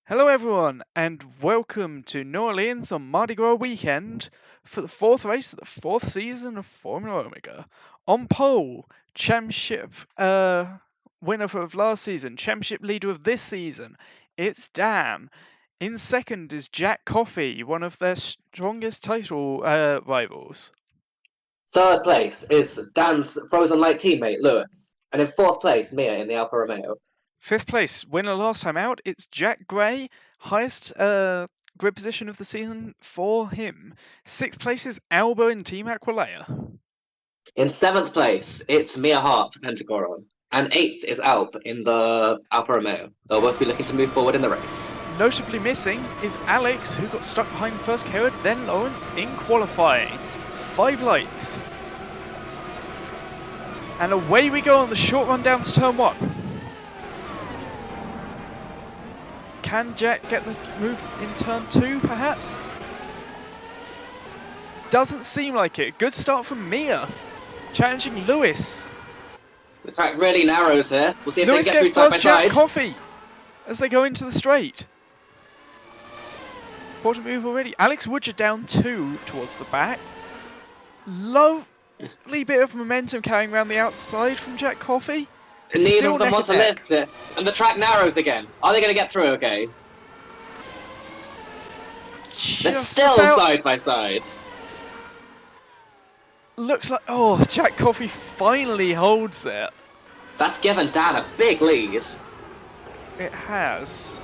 Hello, everyone, and welcome to New Orleans on Mardi Gras weekend for the fourth race of the fourth season of Formula Omega. On pole, championship winner of last season, championship leader of this season, it's Dan. In second is Jack Coffey, one of their strongest title rivals. Third place is Dan's Frozen Light teammate, Lewis. And in fourth place, Mia in the Alfa Romeo. Fifth place, winner last time out, it's Jack Gray, highest grid position of the season for him. Sixth place is Alba in Team Aquilea. In seventh place, it's Mia Hart for Pentagoron. And eighth is Alp in the Alfa Romeo. They'll both be looking to move forward in the race. Notably missing is Alex, who got stuck behind first Kerrod, then Lawrence in qualifying. 5 lights. And away we go on the short run down to turn 1. Can Jack get the move in turn 2, perhaps? Doesn't seem like it. Good start from Mia, challenging Lewis. The track really narrows here. We'll see if Lewis they can get gets through side by past Jack side. Coffey as they go into the straight. Important move already. Alex Woodger down 2 towards the back. Lovely bit of momentum carrying around the outside from Jack Coffey. Neither of them want to lift it. And the track narrows again. Are they going to get through okay? They're still side by side. Looks like, oh, Jack Coffey finally holds it. That's given Dan a big lead. It has.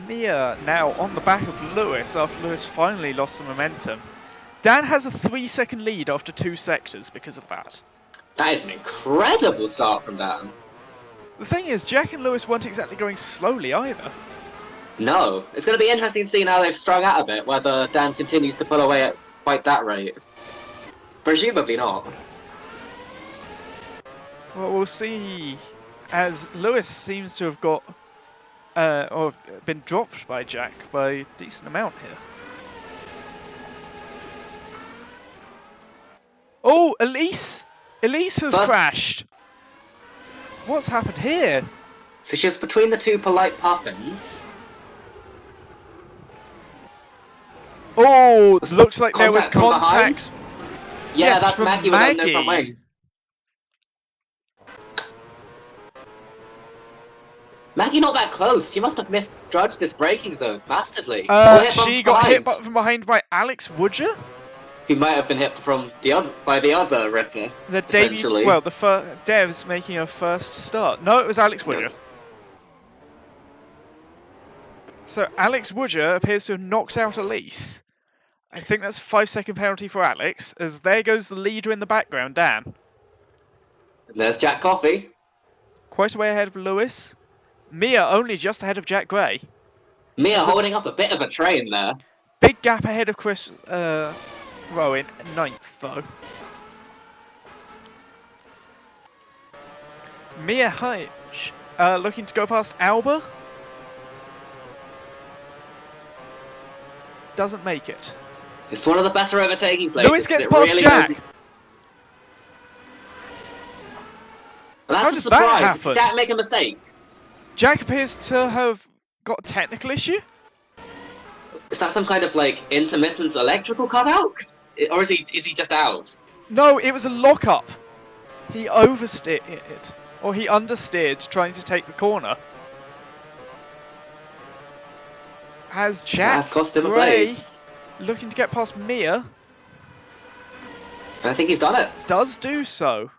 Mia now on the back of Lewis after Lewis finally lost the momentum. Dan has a 3-second lead after 2 sectors because of that. That is an incredible start from Dan. The thing is, Jack and Lewis weren't exactly going slowly either. No. It's going to be interesting to see now they've strung out a bit, whether Dan continues to pull away at quite that rate. Presumably not. Well, we'll see, as Lewis seems to have got, or been dropped by Jack by a decent amount here. Oh, Elise! Elise has crashed! What's happened here? So she was between the two polite puffins. Oh, looks like there was contact. Yeah, yes, that's Maggie without no front wing. Maggie not that close. She must have misjudged this braking zone massively. She got hit from behind by Alex Woodger, who might have been hit from the other Ripper. The debut, well, the Dev's making her first start. No, it was Alex Woodger. Yep. So Alex Woodger appears to have knocked out Elise. I think that's a 5-second penalty for Alex, as there goes the leader in the background, Dan. And there's Jack Coffey. Quite a way ahead of Lewis. Mia only just ahead of Jack Gray. Mia holding up a bit of a train there. Big gap ahead of Chris Rowan, 9th though. Mia Hitch looking to go past Alba. Doesn't make it. It's one of the better overtaking places. Lewis gets past really Jack. Well, how did that happen? Did Jack make a mistake? Jack appears to have got a technical issue. Is that some kind of like intermittent electrical cutout? Or is he just out? No, it was a lockup. He oversteered, or he understeered trying to take the corner. Has Jack cost him Gray a place. Looking to get past Mia. I think he's done it. Does do so.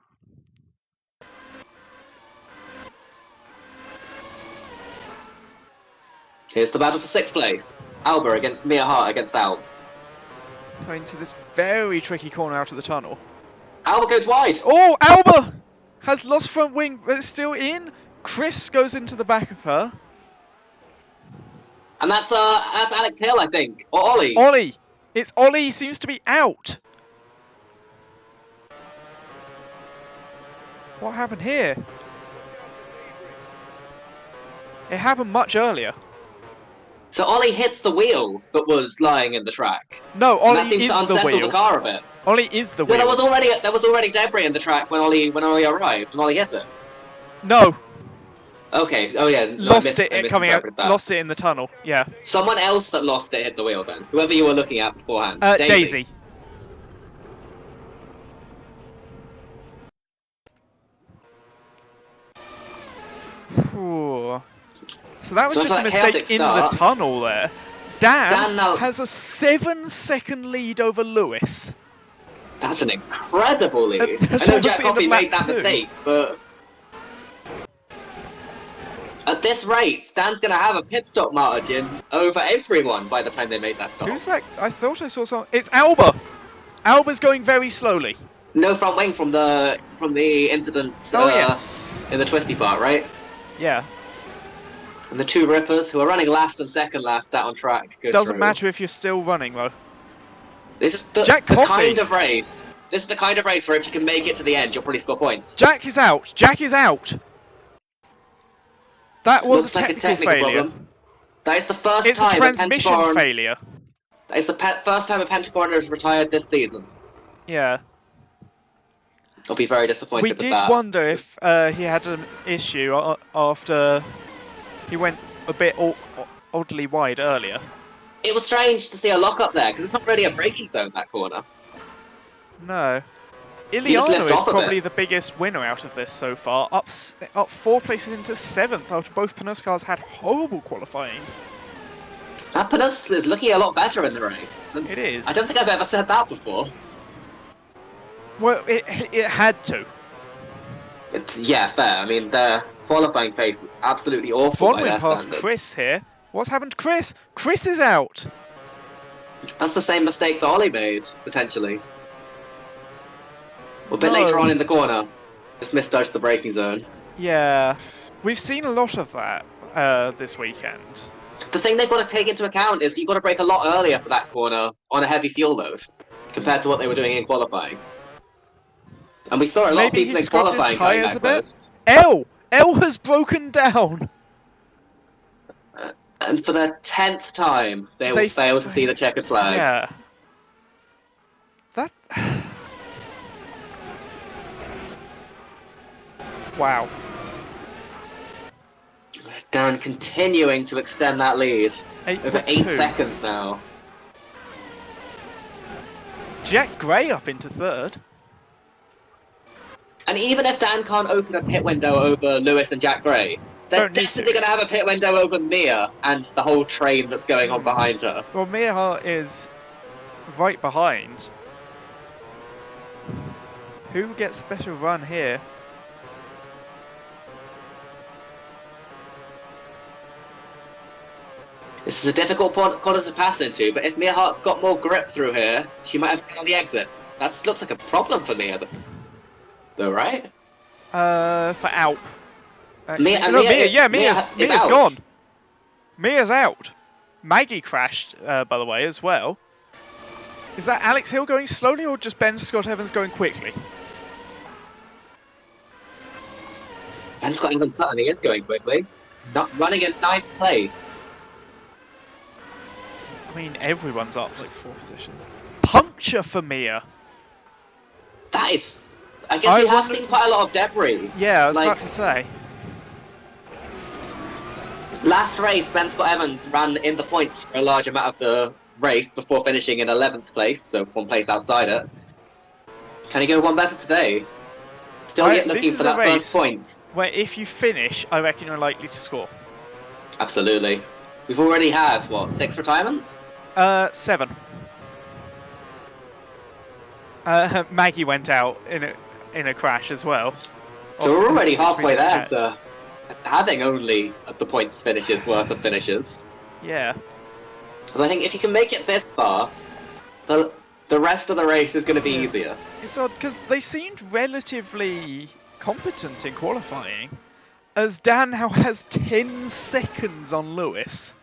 Here's the battle for 6th place. Alba against Mia Hart against Alb. Going to this very tricky corner out of the tunnel. Alba goes wide. Oh, Alba has lost front wing, but it's still in. Chris goes into the back of her. And that's Alex Hill, I think, or Ollie. Ollie. It's Ollie. Seems to be out. What happened here? It happened much earlier. So Ollie hits the wheel that was lying in the track. No, And that Ollie seems is to the unsettle wheel. the car a bit. Ollie is the No, wheel. there was already debris in the track when Ollie arrived, and Ollie hit it. No, Okay, oh yeah, no, lost I it coming out. misinterpreted that. Lost it in the tunnel. Yeah. Someone else that lost it hit the wheel then. Whoever you were looking at beforehand. Daisy. Ooh. So that was So just a for that mistake chaotic in the start- tunnel there. Dan now- has a 7-second lead over Lewis. That's an incredible lead. That's I know Jack obviously in the Coffey made lap that two. mistake, but at this rate, Dan's gonna have a pit stop margin over everyone by the time they make that stop. Who's that? I thought I saw someone. It's Alba. Alba's going very slowly. No front wing from the incident. Oh yes. In the twisty part, right? Yeah. And the two Rippers who are running last and second last out on track. Good Doesn't through. matter if you're still running though. This is the Jack Coffey. kind of race. This is the kind of race where if you can make it to the end, you'll probably score points. Jack is out. Jack is out. That was Looks a like technical failure. problem. That is the first It's time a transmission Pentagon, failure. That is the first time a Pentagon has retired this season. Yeah. I'll be very disappointed We with did that. wonder if he had an issue after he went a bit oddly wide earlier. It was strange to see a lock up there because it's not really a braking zone that corner. No. just Iliano left is off a probably bit. the biggest winner out of this so far, up 4 places into 7th after both Penus cars had horrible qualifying. That Panus is looking a lot better in the race. And It is. I don't think I've ever said that before. Well, it had to. Yeah, fair. I mean, their qualifying pace is absolutely awful by Bronwyn their past standards. Chris here. What's happened to Chris? Chris is out. That's the same mistake that Ollie made, potentially. A bit No. later on in the corner. Just misjudged the braking zone. Yeah. We've seen a lot of that this weekend. The thing they've got to take into account is you've got to brake a lot earlier for that corner on a heavy fuel load compared to what they were doing in qualifying. And we saw a lot of Maybe people he in scrubbed his qualifying going tyres that a bit? close. L has broken down. And for the 10th time, they will fail to see the checkered flag. Yeah. That. Wow. Dan continuing to extend that lead. Over 8 8.2. seconds now. Jack Gray up into 3rd. And even if Dan can't open a pit window over Lewis and Jack Gray, they're Don't need to. definitely going to have a pit window over Mia and the whole train that's going on behind her. Well, Mia is right behind. Who gets a better run here? This is a difficult corner to pass into, but if Mia Hart's got more grip through here, she might have been on the exit. That looks like a problem for Mia, though, right? For Alp. Mia Mia's out. gone. Mia's out. Maggie crashed, by the way, as well. Is that Alex Hill going slowly or just Ben Scott Evans going quickly? Ben Scott Evans certainly is going quickly. Not running in 9th place. I mean, everyone's up like 4 positions. Puncture for Mia. That is... I guess we have wonder- seen quite a lot of debris. Yeah, I was Like- about to say. Last race, Ben Scott Evans ran in the points for a large amount of the race before finishing in 11th place, so 1 place outside it. Can he go one better today? Still Right, yet this looking is for a that race. first point. Where if you finish, I reckon you're likely to score. Absolutely. We've already had, what, 6 retirements? 7. Maggie went out in a crash as well. So we're already Which halfway we there had. to having only the points finishes worth of finishes. Yeah. Because I think if you can make it this far, the rest of the race is going to be Yeah. easier. It's odd because they seemed relatively competent in qualifying, as Dan now has 10 seconds on Lewis.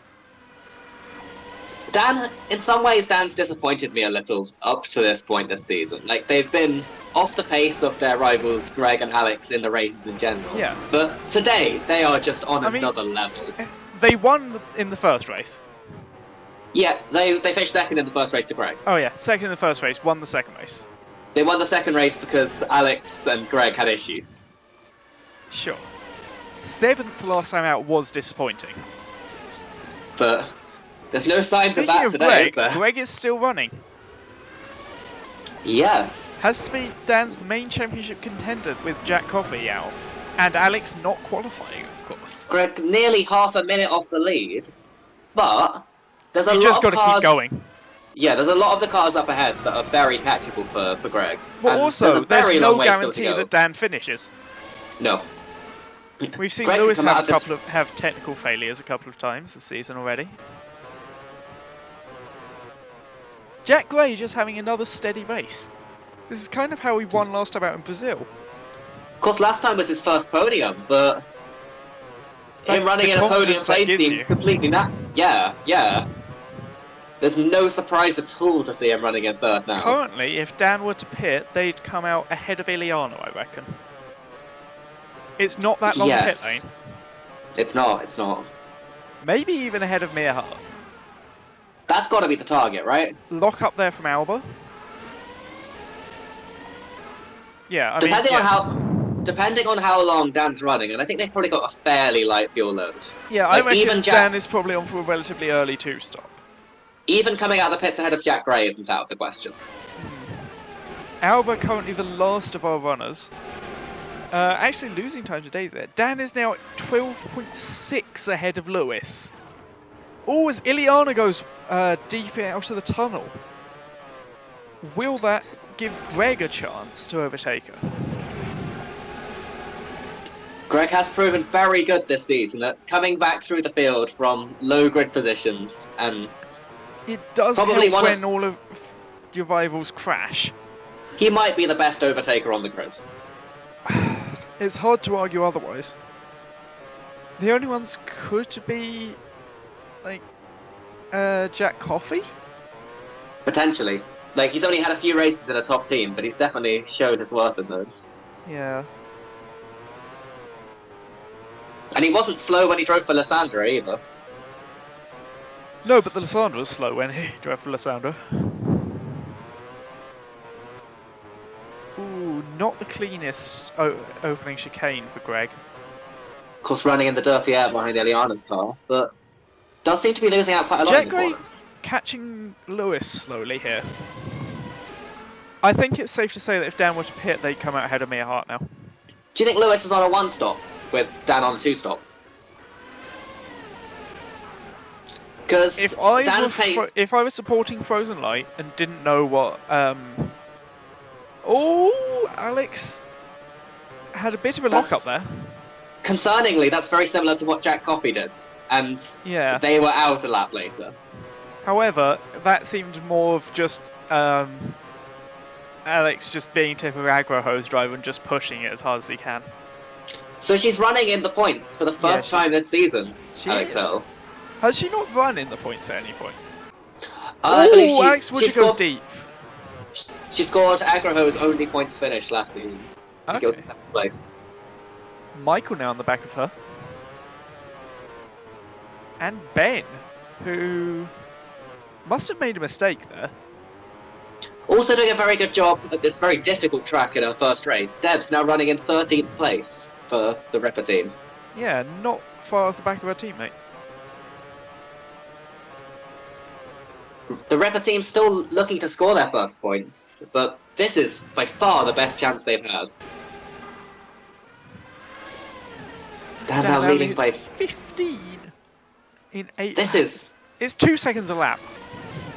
Dan, in some ways, Dan's disappointed me a little up to this point this season. Like, they've been off the pace of their rivals, Greg and Alex, in the races in general. Yeah. But today, they are just on I mean- another level. They won in the first race. Yeah, they finished second in the first race to Greg. Oh yeah, second in the first race, won the second race. They won the second race because Alex and Greg had issues. Sure. Seventh last time out was disappointing. But there's no signs Speaking of that of today, Greg, is there? Greg is still running. Yes. Has to be Dan's main championship contender with Jack Coffey out. And Alex not qualifying, of course. Greg nearly half a minute off the lead, but there's a You lot just of got to cars. keep going. Yeah, there's a lot of the cars up ahead that are very catchable for Greg. But And also, a very there's no long way still to guarantee go. that Dan finishes. No. We've seen Greg Lewis can come have out have technical failures a couple of times this season already. Jack Gray just having another steady race. This is kind of how he won last time out in Brazil. Of course, last time was his first podium, but him running the in a podium confidence that place gives seems you. completely yeah. There's no surprise at all to see him running in third now. Currently, if Dan were to pit, they'd come out ahead of Iliano, I reckon. It's not that long a pit Yes. lane. It's not. Maybe even ahead of Mia Hart. That's got to be the target, right? Lock up there from Alba. Yeah, I Depending on how long Dan's running, and I think they've probably got a fairly light fuel load. Yeah, I Like, reckon even Jack- Dan is probably on for a relatively early two-stop. Even coming out of the pits ahead of Jack Gray isn't out of the question. Alba currently the last of our runners. Actually losing time today there. Dan is now at 12.6 ahead of Lewis. Oh, as Iliana goes deep out of the tunnel. Will that give Greg a chance to overtake her? Greg has proven very good this season at coming back through the field from low grid positions, and It does Probably help one of- when all of your rivals crash. he might be the best overtaker on the grid. It's hard to argue otherwise. The only ones could be like Jack Coffey. Potentially. Like, he's only had a few races in a top team, but he's definitely showed his worth in those. Yeah. And he wasn't slow when he drove for Lysandra either. No, but the Lysandra was slow when he drove for Lysandra. Ooh, not the cleanest opening chicane for Greg. Of course, running in the dirty air behind Eliana's car, but does seem to be losing out quite a lot Jack in the Gray corners. catching Lewis slowly here. I think it's safe to say that if Dan were to pit, they'd come out ahead of Mia Hart now. Do you think Lewis is on a one-stop with Dan on a two-stop? Because If I Dan's were if I was supporting Frozen Light and didn't know what oh, Alex had a bit of a That's- lock up there. concerningly, that's very similar to what Jack Coffey did, and Yeah. they were out a lap later. However, that seemed more of just Alex just being typical aggro hose driver and just pushing it as hard as he can. So she's running in the points for the first she- time this season, She Alex is. Hill. Has she not run in the points at any point? I believe Ooh, Alex Woodger goes scored, deep. She scored Agroho's only points finish last season. She Okay. goes in second place. Michael now on the back of her. And Ben, who must have made a mistake there. Also doing a very good job at this very difficult track in her first race. Deb's now running in 13th place for the Ripper team. Yeah, not far off the back of her teammate. The Ripper team still looking to score their first points, but this is by far the best chance they've had. They're now leading by... 15 in 8 This laps. is... It's 2 seconds a lap.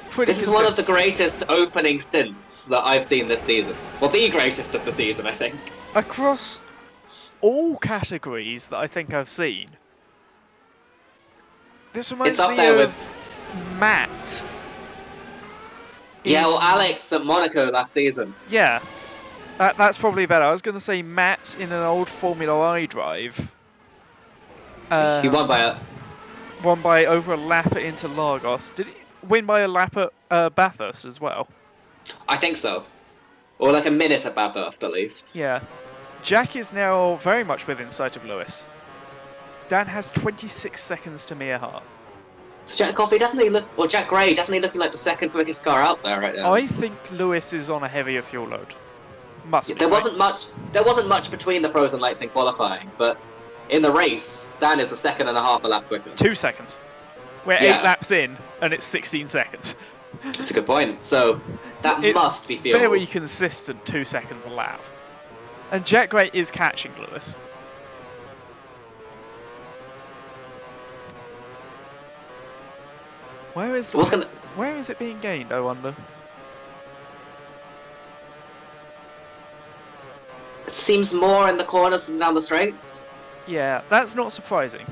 Pretty This is one of the consistent. greatest opening stints that I've seen this season. Well, the greatest of the season, I think. Across all categories that I think I've seen. This reminds up me there of Matt. Yeah, in- well, Alex at Monaco last season. Yeah, that's probably better. I was going to say Matt in an old Formula I drive. He won by a... Won by over a lap at Interlagos. Did he win by a lap at Bathurst as well? I think so. Or like a minute at Bathurst, at least. Yeah. Jack is now very much within sight of Lewis. Dan has 26 seconds to Mia Hart. Jack Coffey definitely Jack Gray definitely looking like the second quickest car out there right now. I think Lewis is on a heavier fuel load. Must be. There right? wasn't much between the frozen lights in qualifying, but in the race, Dan is a second and a half a lap quicker. 2 seconds. We're 8 laps in, and it's 16 seconds. That's a good point. So that It's must be feasible. very consistent 2 seconds a lap. And Jack Gray is catching Lewis. Where is where is it being gained, I wonder? It seems more in the corners than down the straights. Yeah, that's not surprising.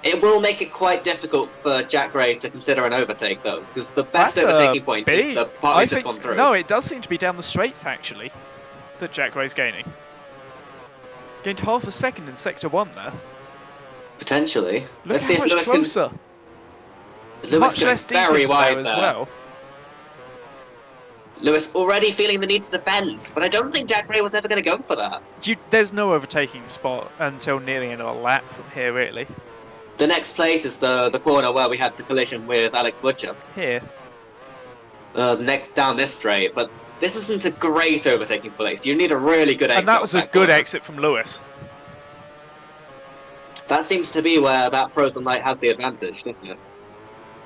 It will make it quite difficult for Jack Gray to consider an overtake, though, because the best overtaking point is the part we just gone through. No, it does seem to be down the straights, actually, that Jack Gray's gaining. Gained half a second in Sector 1 there. Potentially. Look how much closer. Much less deep very wide as well. Lewis already feeling the need to defend, but I don't think Jack Gray was ever going to go for that. There's no overtaking spot until nearly another lap from here, really. The next place is the corner where we had the collision with Alex Woodchuck. Here. Next down this straight, but this isn't a great overtaking place. You need a really good exit. And that was a good exit from Lewis. That seems to be where that frozen light has the advantage, doesn't it?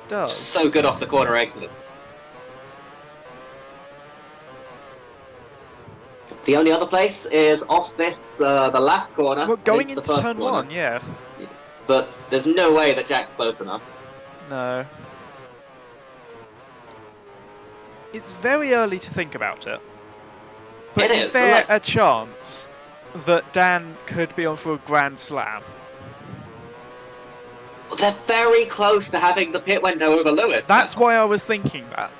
Does. So good off the corner exits. The only other place is off this, the last corner. Well, going into turn 1, yeah. But there's no way that Jack's close enough. No. It's very early to think about it. But is there a chance that Dan could be on for a Grand Slam? They're very close to having the pit window over Lewis. That's why I was thinking that.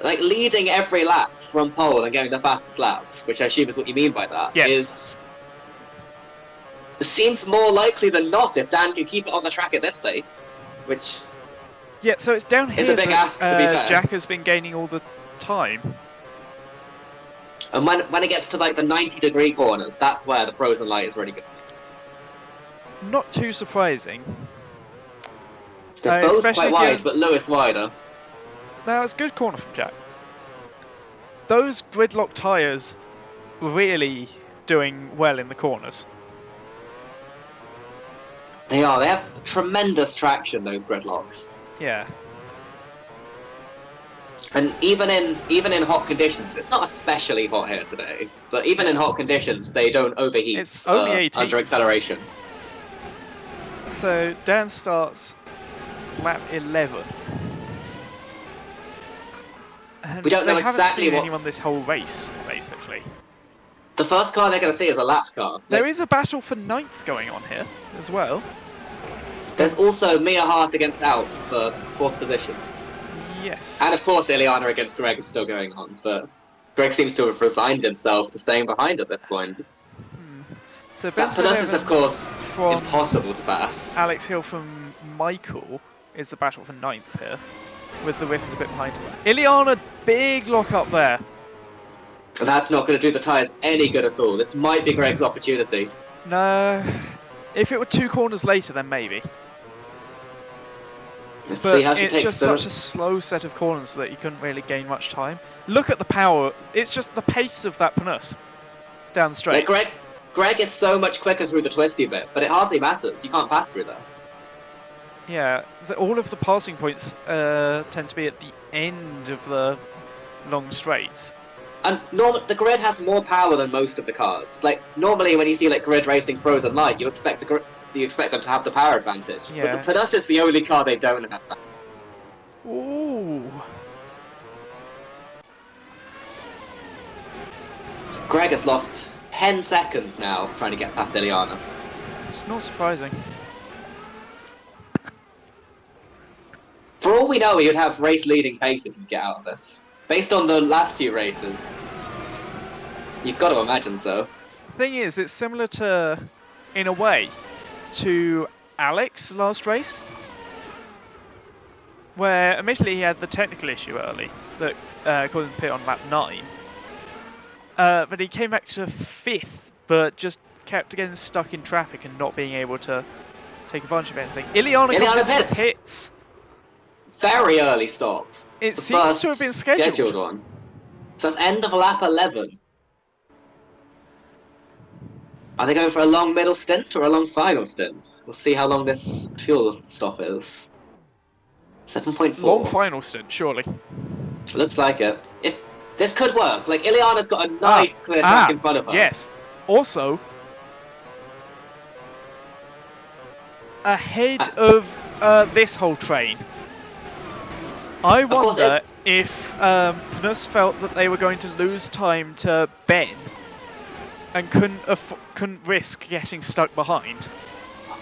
Like, leading every lap from pole and getting the fastest lap, which I assume is what you mean by that, it seems more likely than not if Dan can keep it on the track at this pace, which... Yeah, so it's down here a big ask, to be fair. Jack has been gaining all the time. And when it gets to, like, the 90-degree corners, that's where the frozen light is really good. Not too surprising. They're both quite wide, but Lewis wider. No, it's a good corner from Jack. Those gridlock tyres really doing well in the corners. They are. They have tremendous traction, those gridlocks. Yeah. And even in hot conditions, it's not especially hot here today, but even in hot conditions, they don't overheat. It's only 18. Under acceleration. So Dan starts lap 11. And we don't know haven't exactly seen anyone this whole race, basically. The first car they're going to see is a lap car. There is a battle for 9th going on here, as well. There's also Mia Hart against Alp for 4th position. Yes. And of course Ileana against Greg is still going on, but Greg seems to have resigned himself to staying behind at this point. So Ben Evans is of course from impossible to pass. Alex Hill from Michael is the battle for 9th here, with the Wickers a bit behind. Ileana, big lock up there. And that's not going to do the tyres any good at all. This might be Greg's opportunity. No. If it were 2 corners later, then maybe. Let's but see how she it's takes just such a slow set of corners that you couldn't really gain much time. Look at the power. It's just the pace of that Pnus down the straight. Yeah, Greg is so much quicker through the twisty bit, but it hardly matters. You can't pass through there. Yeah, all of the passing points tend to be at the end of the long straights. And the grid has more power than most of the cars. Like, normally when you see like grid racing frozen light, you expect them to have the power advantage. Yeah. But the Pnus is the only car they don't have that. Ooh. Greg has lost 10 seconds now trying to get past Ileana. It's not surprising. For all we know, he would have race-leading pace if you get out of this. Based on the last few races, you've got to imagine so. Thing is, it's similar to, in a way, to Alex last race, where admittedly he had the technical issue early that caused him to pit on lap 9. But he came back to 5th, but just kept getting stuck in traffic and not being able to take advantage of anything. Ileana comes Ileana into the pits. pits. Very early stop. It The seems first to have been scheduled. one. So it's end of lap 11. Are they going for a long middle stint or a long final stint? We'll see how long this fuel stop is. 7.4. Long final stint, surely. Looks like it. If this could work, like Ileana's got a nice clear track in front of her. Yes. Also, ahead of this whole train, I wonder if Pnus felt that they were going to lose time to Ben and couldn't risk getting stuck behind.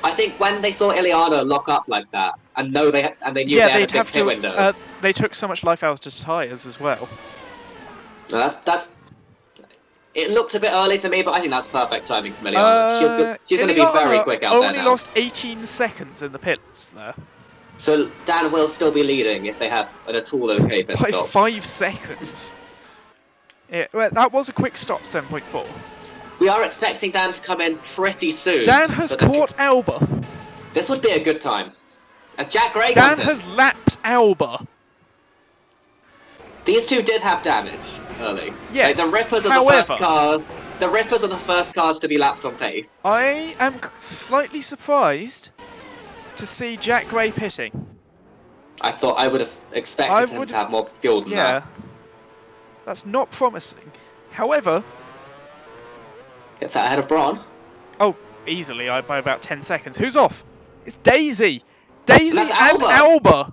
I think when they saw Ileana lock up like that, and knew they had a big pit window. They took so much life out of tyres as well. No, that's. It looks a bit early to me, but I think that's perfect timing from Ileana. She's going to be very quick out there now. Only lost 18 seconds in the pits there. So Dan will still be leading if they have an at all okay pit by stop. 5 seconds. Yeah, well, that was a quick stop, 7.4. We are expecting Dan to come in pretty soon. Dan has caught Alba. This would be a good time. As Jack Gray Dan comes in. has lapped Alba. These two did have damage early. Yes. Like, the Rippers are the first cars. The Rippers are the first cars to be lapped on pace. I am slightly surprised to see Jack Gray pitting. I thought I would have expected him to have more fuel than that. That's not promising. However, gets out ahead of Braun. Oh, easily by about 10 seconds. Who's off? It's Daisy. Daisy and Alba.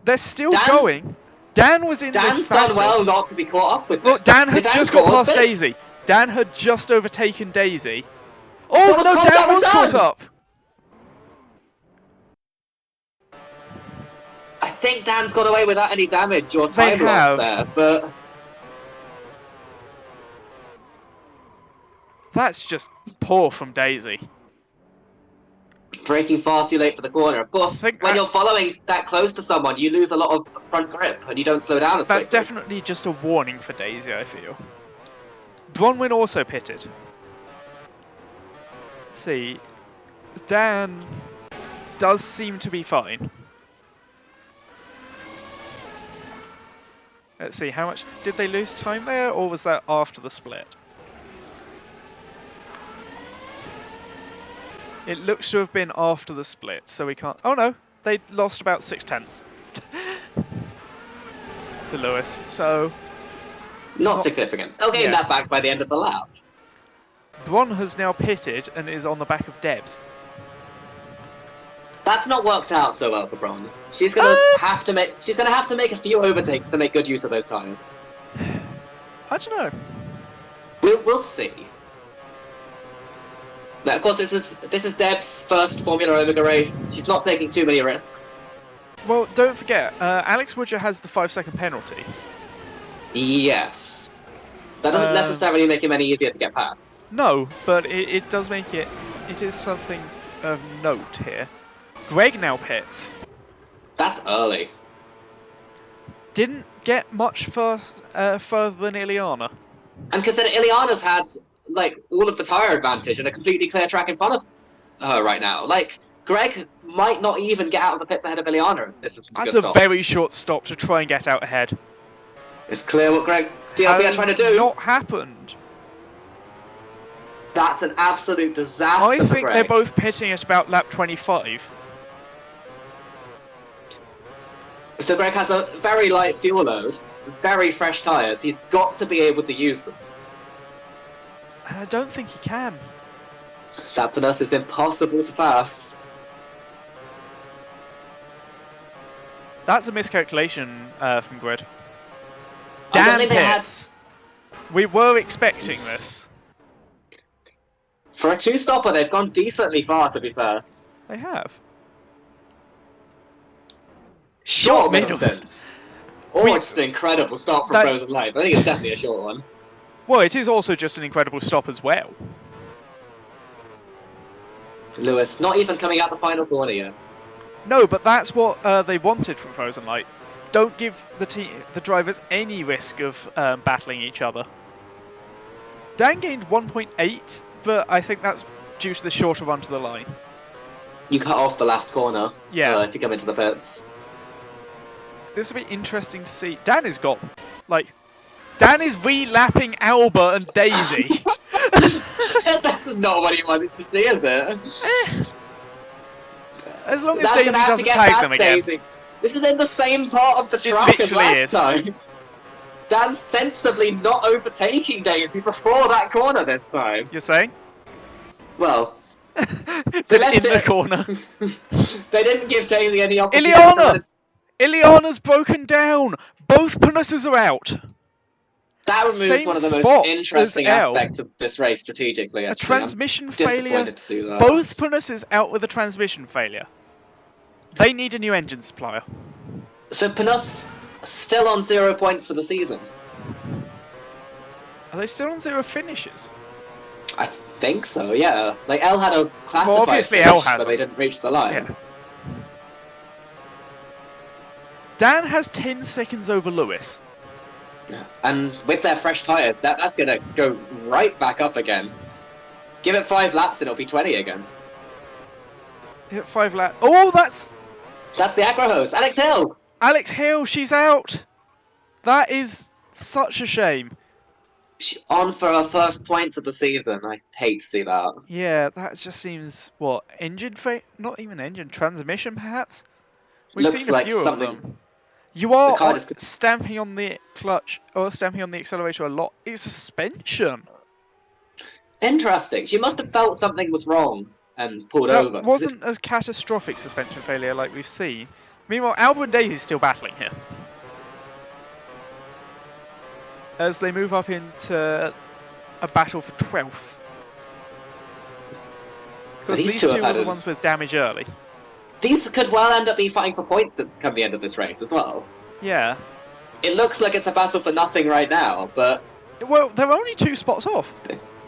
They're still going. Dan was in this battle. Dan's done well not to be caught up with this. Look, Dan had just got past Daisy. Dan had just overtaken Daisy. Oh no, Dan was caught up. I think Dan's got away without any damage or time loss there, but that's just poor from Daisy. Braking far too late for the corner. Of course, when you're following that close to someone, you lose a lot of front grip and you don't slow down as quickly. That's definitely just a warning for Daisy, I feel. Bronwyn also pitted. Let's see. Dan does seem to be fine. Let's see, how much did they lose time there, or was that after the split? It looks to have been after the split, so we can't... Oh no, they lost about 6/10 to Lewis, so... Not significant. They'll gain that back by the end of the lap. Bron has now pitted and is on the back of Debs. That's not worked out so well for Bron. She's gonna have to make a few overtakes to make good use of those tyres. I don't know. We'll see. Now, of course, this is Deb's first Formula Omega race. She's not taking too many risks. Well, don't forget, Alex Woodger has the 5-second penalty. Yes. That doesn't necessarily make him any easier to get past. No, but it does make it... It is something of note here. Greg now pits. That's early. Didn't get much further than Ileana. And consider Ileana's had, like, all of the tyre advantage and a completely clear track in front of her right now. Like, Greg might not even get out of the pits ahead of Ileana. That's a very short stop to try and get out ahead. It's clear what Greg DLP are trying to do. Not happened. That's an absolute disaster. I think they're both pitting at about lap 25. So Greg has a very light fuel load, very fresh tyres. He's got to be able to use them. And I don't think he can. That for us is impossible to pass. That's a miscalculation from Grid. Dan pits. We were expecting this. For a two-stopper, they've gone decently far, to be fair. They have. Short middle stint. Or just an incredible stop from Frozen Light. I think it's definitely a short one. Well, it is also just an incredible stop as well. Lewis, not even coming out the final corner yet. No, but that's what they wanted from Frozen Light. Don't give the drivers any risk of battling each other. Dan gained 1.8, but I think that's due to the shorter run to the line. You cut off the last corner. Yeah. If you come into the pits. This will be interesting to see. Dan is gone. Like, Dan is relapping Albert and Daisy. That's not what he wanted to see, is it? As long as Dan's Daisy gonna have to doesn't get tag past them again. Daisy. This is in the same part of the track as literally last is. time. Dan's sensibly not overtaking Daisy before that corner this time. You're saying? Well, Did it in the corner. they didn't give Daisy any opportunity. Ileana! Ileana's broken down! Both Panusses are out! That removes Same one of the spot most as interesting Elle. aspects of this race strategically, A actually. transmission I'm failure. disappointed to see that. Both Panusses out with a transmission failure. They need a new engine supplier. So Panus still on 0 points for the season. Are they still on 0 finishes? I think so, yeah. Like, Elle had a classified Well, obviously finish, Elle has but they didn't reach the line. Yeah. Dan has 10 seconds over Lewis. And with their fresh tyres, that's going to go right back up again. Give it 5 laps and it'll be 20 again. Hit 5 laps. Oh, that's That's the Acro hose. Alex Hill! Alex Hill. She's out. That is such a shame. She's on for her first points of the season. I hate to see that. Yeah, that just seems, what, engine not even engine, transmission perhaps? We've Looks seen a like few of something- them. You are car just- stamping on the clutch or stamping on the accelerator a lot. It's suspension. Interesting. She must have felt something was wrong and pulled over. That wasn't a catastrophic suspension failure like we've seen. Meanwhile, Albert and Daisy's still battling here. As they move up into a battle for 12th. Because These these two two have are had the a- ones with damage early. These could well end up being fighting for points come the end of this race as well. Yeah. It looks like it's a battle for nothing right now, but Well, they're only 2 spots off.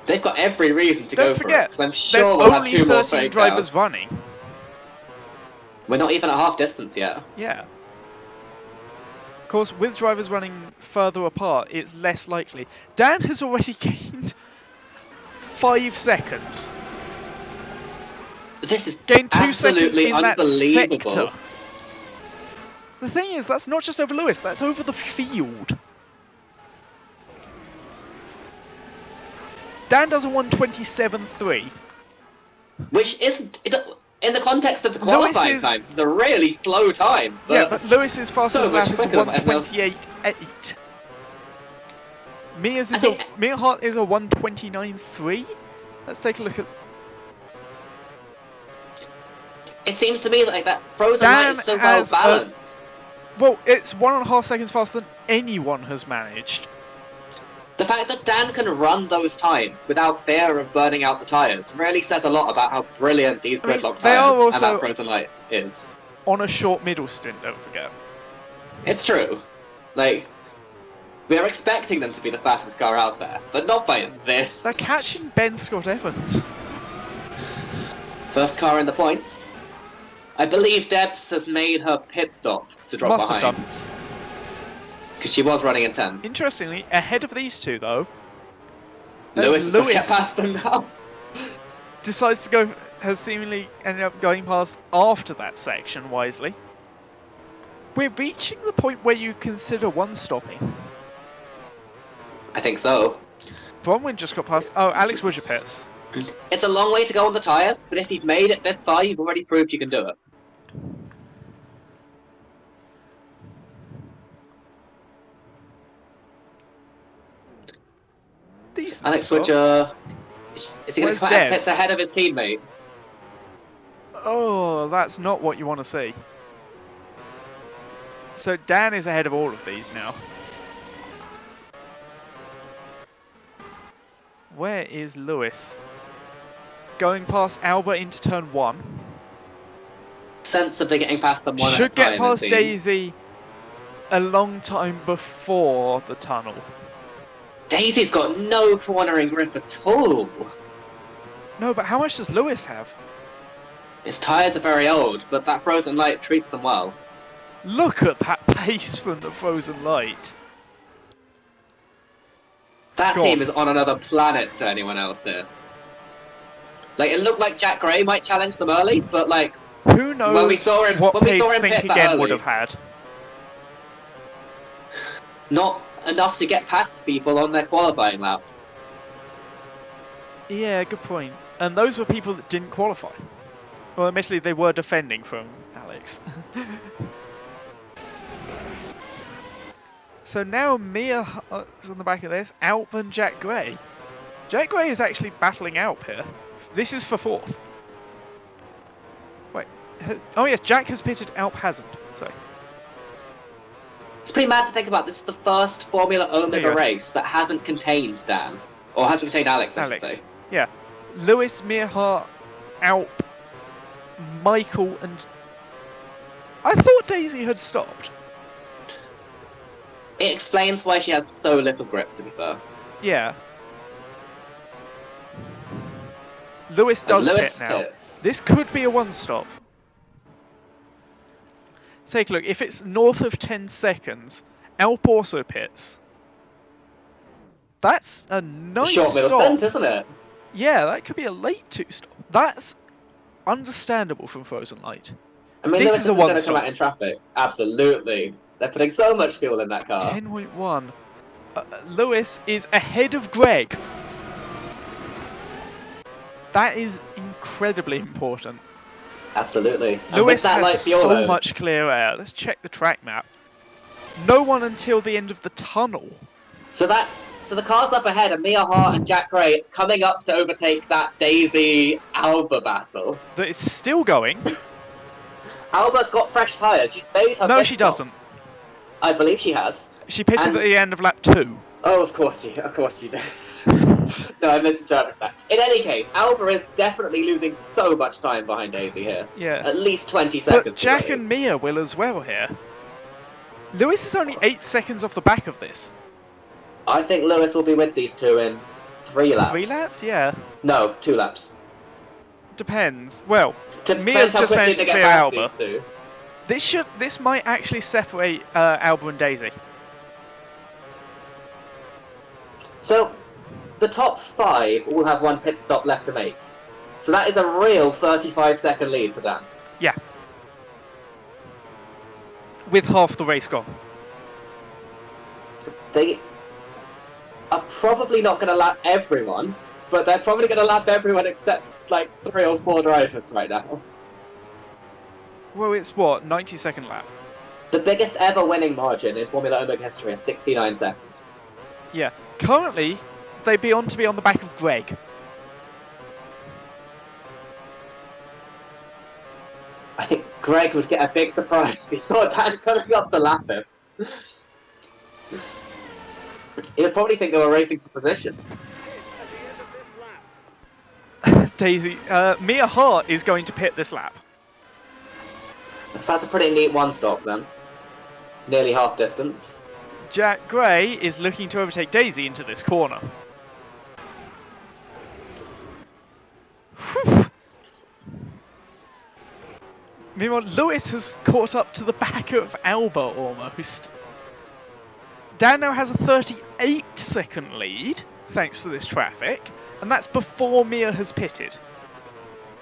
they've got every reason to Don't go forget, for it. 'Cause I'm sure There's we'll have only 2 more 13 fake drivers outs. running. We're not even at half distance yet. Yeah. Of course, with drivers running further apart, it's less likely. Dan has already gained 5 seconds. This is Gained 2 seconds absolutely in that unbelievable. sector. The thing is, that's not just over Lewis, that's over the field. Dan does a 1:27.3. Which isn't, in the context of the Lewis qualifying is- times, it's a really slow time. Yeah, but Lewis's fastest so lap much is quicker than everyone else. 1:28.8. Mia's I is think- Mia Hart is a 1:29.3. Let's take a look at It seems to me like that Frozen Dan Light is so well has a- balanced. Well, it's 1.5 seconds faster than anyone has managed. The fact that Dan can run those times without fear of burning out the tyres really says a lot about how brilliant these I mean, gridlock they are tyres and also- that Frozen Light is. On a short middle stint, don't forget. It's true. Like, we are expecting them to be the fastest car out there, but not by this. They're catching Ben Scott Evans. First car in the points. I believe Debs has made her pit stop to drop Must have behind. Because she was running in 10. Interestingly, ahead of these two, though, as Lewis has Lewis get past them now. decides to go, has seemingly ended up going past after that section wisely. We're reaching the point where you consider one-stopping. I think so. Bronwyn just got past. Oh, Alex Woodger-Pitts. It's a long way to go on the tyres, but if you've made it this far, you've already proved you can do it. Decent Alex stop. Woodger... Is he going Where's to come out Debs? pits ahead of his teammate? Oh, that's not what you want to see. So Dan is ahead of all of these now. Where is Lewis? Going past Albert into turn 1. Sensibly getting past them one Should at a time, get past it seems. Daisy a long time before the tunnel. Daisy's got no cornering grip at all. No, but how much does Lewis have? His tyres are very old, but that Frozen Light treats them well. Look at that pace from the Frozen Light. That Go team on. is on another planet to anyone else here. Like, it looked like Jack Gray might challenge them early, but like, Who knows when we saw him, what when we pace saw him Think hit that Again early, would have had. not enough to get past people on their qualifying laps. Yeah, good point. And those were people that didn't qualify. Well, admittedly, they were defending from Alex. So now Mia is on the back of this. Alp and Jack Gray. Jack Gray is actually battling Alp here. This is for 4th. Wait. Oh yes, Jack has pitted, Alp hasn't. So. It's pretty mad to think about. This is the first Formula Omega race that hasn't contained Dan. Or hasn't contained Alex, I should say. Yeah. Lewis, Mia Hart, Alp, Michael, and... I thought Daisy had stopped. It explains why she has so little grip, to be fair. Yeah. Lewis does pit now. Pits. This could be a one-stop. Take a look. If it's north of 10 seconds, Alp also pits. That's a nice Short middle stop. stint, isn't it? Yeah, that could be a late 2-stop. That's understandable from Frozen Light. I mean, This Lewis is a isn't going to one-stop. come out in traffic. Absolutely. They're putting so much fuel in that car. 10.1. Lewis is ahead of Greg. That is incredibly important. Absolutely. Lewis that, has so much clear air. Let's check the track map. No one until the end of the tunnel. So the car's up ahead, and Mia Hart and Jack Gray coming up to overtake that Daisy Alba battle. That is still going. Alba's got fresh tyres. She's made her. No, she doesn't. I believe she has. She pitted at the end of lap 2. Oh, of course you did. No, I misinterpreted that. In any case, Alba is definitely losing so much time behind Daisy here. Yeah. At least 20 seconds. But Jack away. and Mia will as well here. Lewis is only 8 seconds off the back of this. I think Lewis will be with these two in 3 laps. 3 laps? Yeah. No, 2 laps. Depends. Well, Depends Mia's how just quickly managed they to get clear past Alba. these two. This might actually separate Alba and Daisy. So, the top 5 all have 1 pit stop left to make. So that is a real 35-second lead for Dan. Yeah. With half the race gone. They are probably not going to lap everyone, but they're probably going to lap everyone except like 3 or 4 drivers right now. Well, it's what, 90-second lap? The biggest ever winning margin in Formula Omega history is 69 seconds. Yeah. Currently, they'd be on to be on the back of Greg. I think Greg would get a big surprise if he saw Dan coming up to lap him. He would probably think they were racing for position. Daisy, Mia Hart is going to pit this lap. That's a pretty neat one stop then. Nearly half distance. Jack Gray is looking to overtake Daisy into this corner. Whew. Meanwhile, Lewis has caught up to the back of Alba almost. Dan now has a 38-second lead, thanks to this traffic, and that's before Mia has pitted.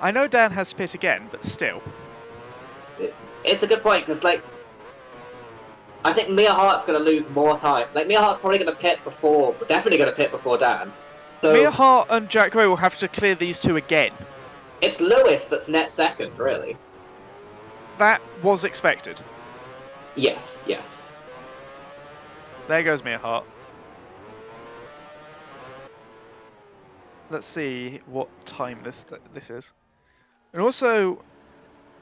I know Dan has to pit again, but still. It's a good point, because, like, I think Mia Hart's going to lose more time. Like, Mia Hart's probably going to pit before, definitely going to pit before Dan. So Mia Hart and Jack Gray will have to clear these two again. it's Lewis that's net second, really. That was expected. Yes, yes. There goes Mia Hart. Let's see what time this is. And also,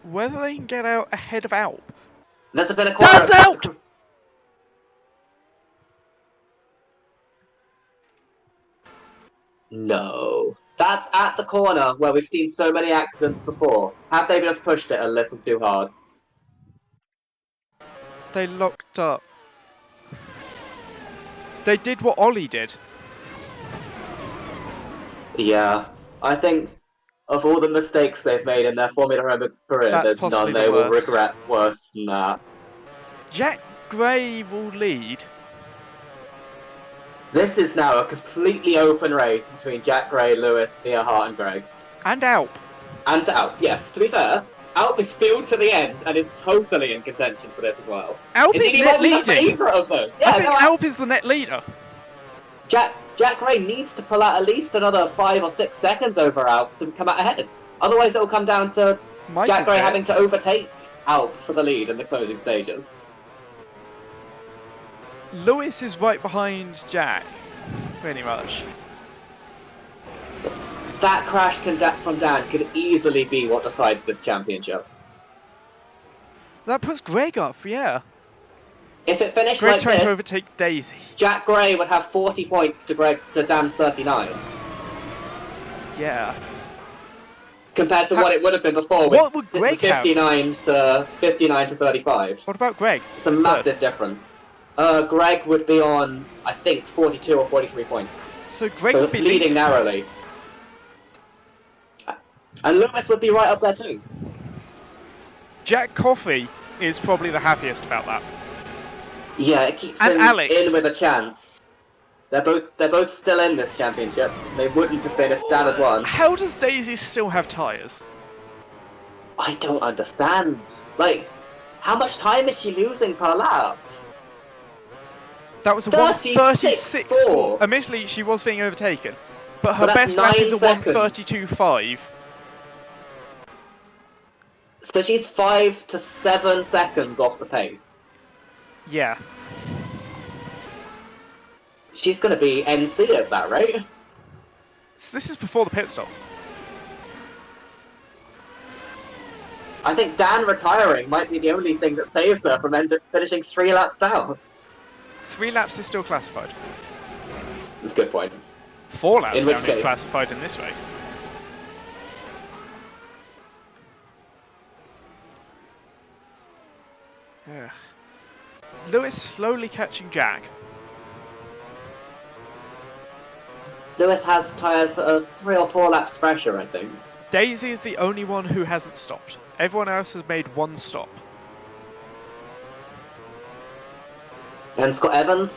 whether they can get out ahead of Alp. There's been a corner. Dan's out! No. That's at the corner where we've seen so many accidents before. Have they just pushed it a little too hard? They locked up. They did what Ollie did. Yeah. I think of all the mistakes they've made in their Formula One career, That's there's possibly none they the will worst. regret worse than that. Jack Gray will lead. This is now a completely open race between Jack Gray, Lewis, Mia Hart and Greg. And Alp. And Alp, yes. To be fair, Alp is filled to the end and is totally in contention for this as well. Alp Indeed, is he net might be the leading. favourite of them. I Yeah, think no, Alp is the net leader. Jack Gray needs to pull out at least another 5 or 6 seconds over Alp to come out ahead. Otherwise, it will come down to Michael Jack Gray having to Pitts. overtake Alp for the lead in the closing stages. Lewis is right behind Jack, pretty much. That crash from Dan could easily be what decides this championship. That puts Greg up, yeah. If it finished Greg like trying this, to overtake Daisy. Jack Gray would have 40 points to Dan's 39. Yeah. Compared to what it would have been before What with would Greg have? 59 to 35. What about Greg? It's a massive difference. Greg would be on, I think, 42 or 43 points. So Greg So would be leading leading. narrowly. And Lewis would be right up there too. Jack Coffey is probably the happiest about that. Yeah, it keeps And him Alex. in with a chance. They're both still in this championship. They wouldn't have been if Dan had won. How does Daisy still have tyres? I don't understand. Like, how much time is she losing per lap? That was a 36.4. 1:36. Admittedly, she was being overtaken, but her But that's best lap is a 9 seconds. 1:32.5. So she's 5 to 7 seconds off the pace. Yeah. She's gonna be NC at that rate. So this is before the pit stop. I think Dan retiring might be the only thing that saves her from finishing 3 laps down. 3 laps is still classified. Good point. 4 laps In which down is case- classified in this race. Yeah. Lewis slowly catching Jack. Lewis has tyres that are 3 or 4 laps fresher, I think. Daisy is the only one who hasn't stopped. Everyone else has made one stop. And Scott Evans,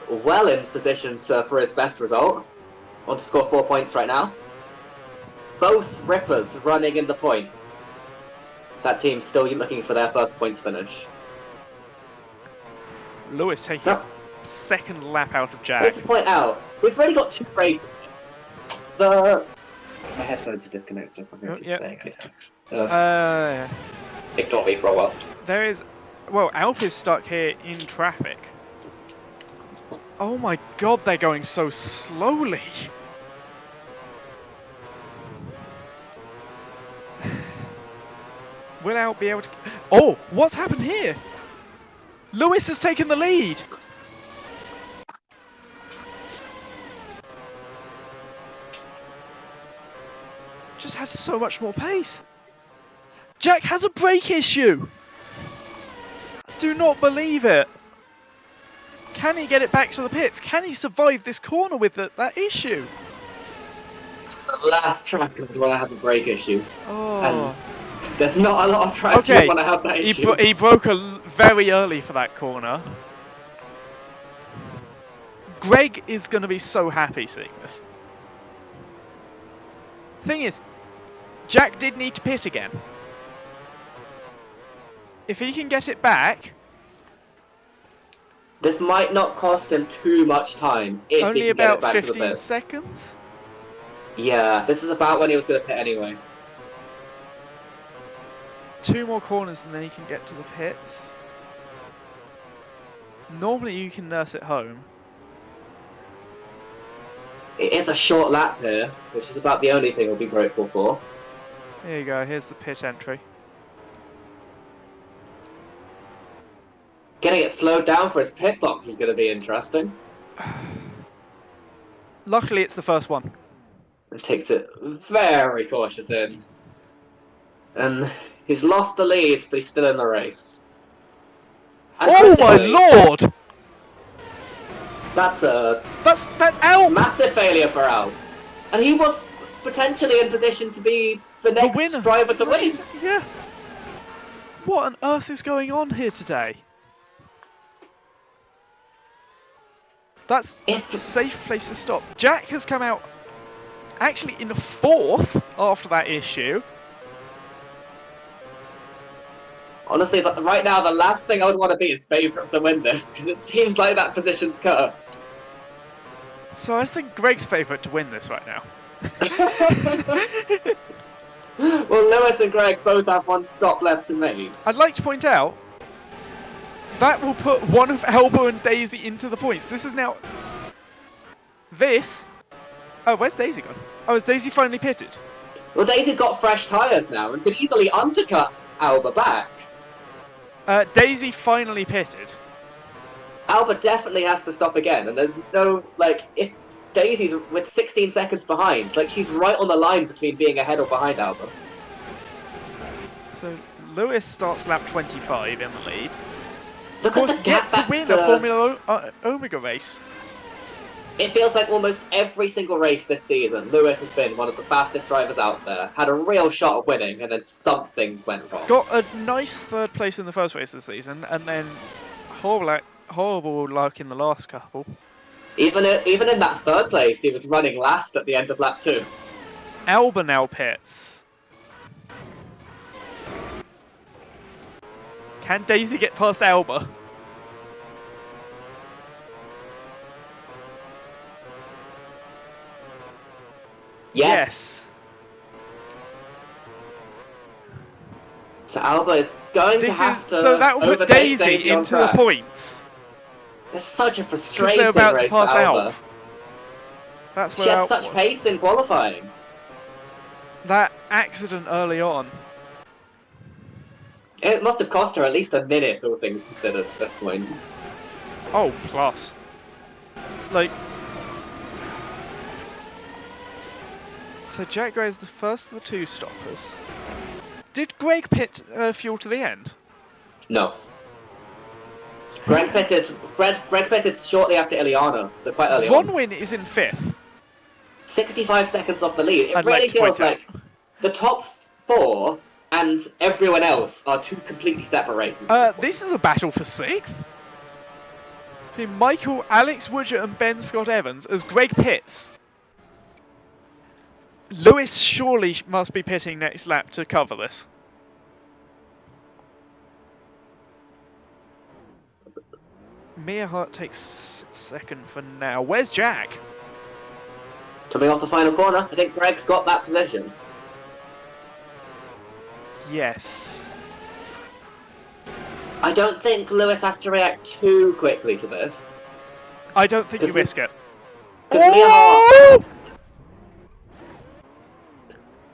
well in position for his best result. Want to score 4 points right now. Both Rippers running in the points. That team's still looking for their first points finish. Lewis taking Yep. a second lap out of Jack. Let's point out, we've already got 2 races. My headphones are disconnected, so I'm probably yep. saying anything. Ignore me for a while. There is... Well, Alp is stuck here in traffic. Oh my god, they're going so slowly. Will Alp be able to... Oh, what's happened here? Lewis has taken the lead. Just had so much more pace. Jack has a brake issue. Do not believe it. Can he get it back to the pits? Can he survive this corner with that issue? It's the last track is when I have a brake issue. Oh. There's not a lot of tracks Okay, when I have that issue. he broke very early for that corner. Greg is going to be so happy seeing this. Thing is, Jack did need to pit again. If he can get it back... This might not cost him too much time if he Only can about get it back to the 15 pit. seconds? Yeah, this is about when he was going to pit anyway. 2 more corners and then he can get to the pits. Normally you can nurse it home. It is a short lap here, which is about the only thing we'll be grateful for. Here you go, here's the pit entry. Getting it slowed down for his pit box is going to be interesting. Luckily it's the first one. And takes it very cautious in. And he's lost the lead, but he's still in the race. And Oh my critically, lord! That's a That's Alp! massive failure for Al. And he was potentially in position to be the next winner. driver to win. Yeah. What on earth is going on here today? That's a It's- safe place to stop. Jack has come out actually in 4th after that issue. Honestly, right now, the last thing I would want to be is favourite to win this, because it seems like that position's cursed. So I think Greg's favourite to win this right now. Well, Lewis and Greg both have one stop left to make. I'd like to point out that will put one of Alba and Daisy into the points. This is now... This... Oh, where's Daisy gone? Oh, is Daisy finally pitted? Well, Daisy's got fresh tyres now and could easily undercut Alba back. Daisy finally pitted. Alba definitely has to stop again, and there's no, like, if Daisy's with 16 seconds behind, like, she's right on the line between being ahead or behind Alba. So, Lewis starts lap 25 in the lead. Look Of course, at the gap get to back win a Formula Omega race. It feels like almost every single race this season, Lewis has been one of the fastest drivers out there, had a real shot at winning, and then something went wrong. Got a nice 3rd place in the first race this season, and then horrible luck in the last couple. Even in that 3rd place, he was running last at the end of lap 2. Alba now pits. Can Daisy get past Alba? Yes. So Alba is going to have to. So that will put overtake Daisy on into the track. points. It's such a Because frustrating they're about race to pass for Alba. Alp. That's She where had Alp such was. pace in qualifying. That accident early on. It must have cost her at least a minute, all things considered, at this point. Oh, plus. Like... So Jack Gray is the first of the 2 stoppers. Did Greg pit fuel to the end? No. Greg pitted shortly after Ileana, so quite early on. Bronwyn is in 5th. 65 seconds off the lead. It I'd really like to feels point out. like the top 4 and everyone else are 2 completely separate races. This is a battle for 6th. Between Michael, Alex Woodger and Ben Scott Evans as Greg pits. Lewis surely must be pitting next lap to cover this. Mia Hart takes 2nd for now. Where's Jack? Coming off the final corner, I think Greg's got that position. Yes. I don't think Lewis has to react too quickly to this. I don't think you Because risk it. Because Mia Hart,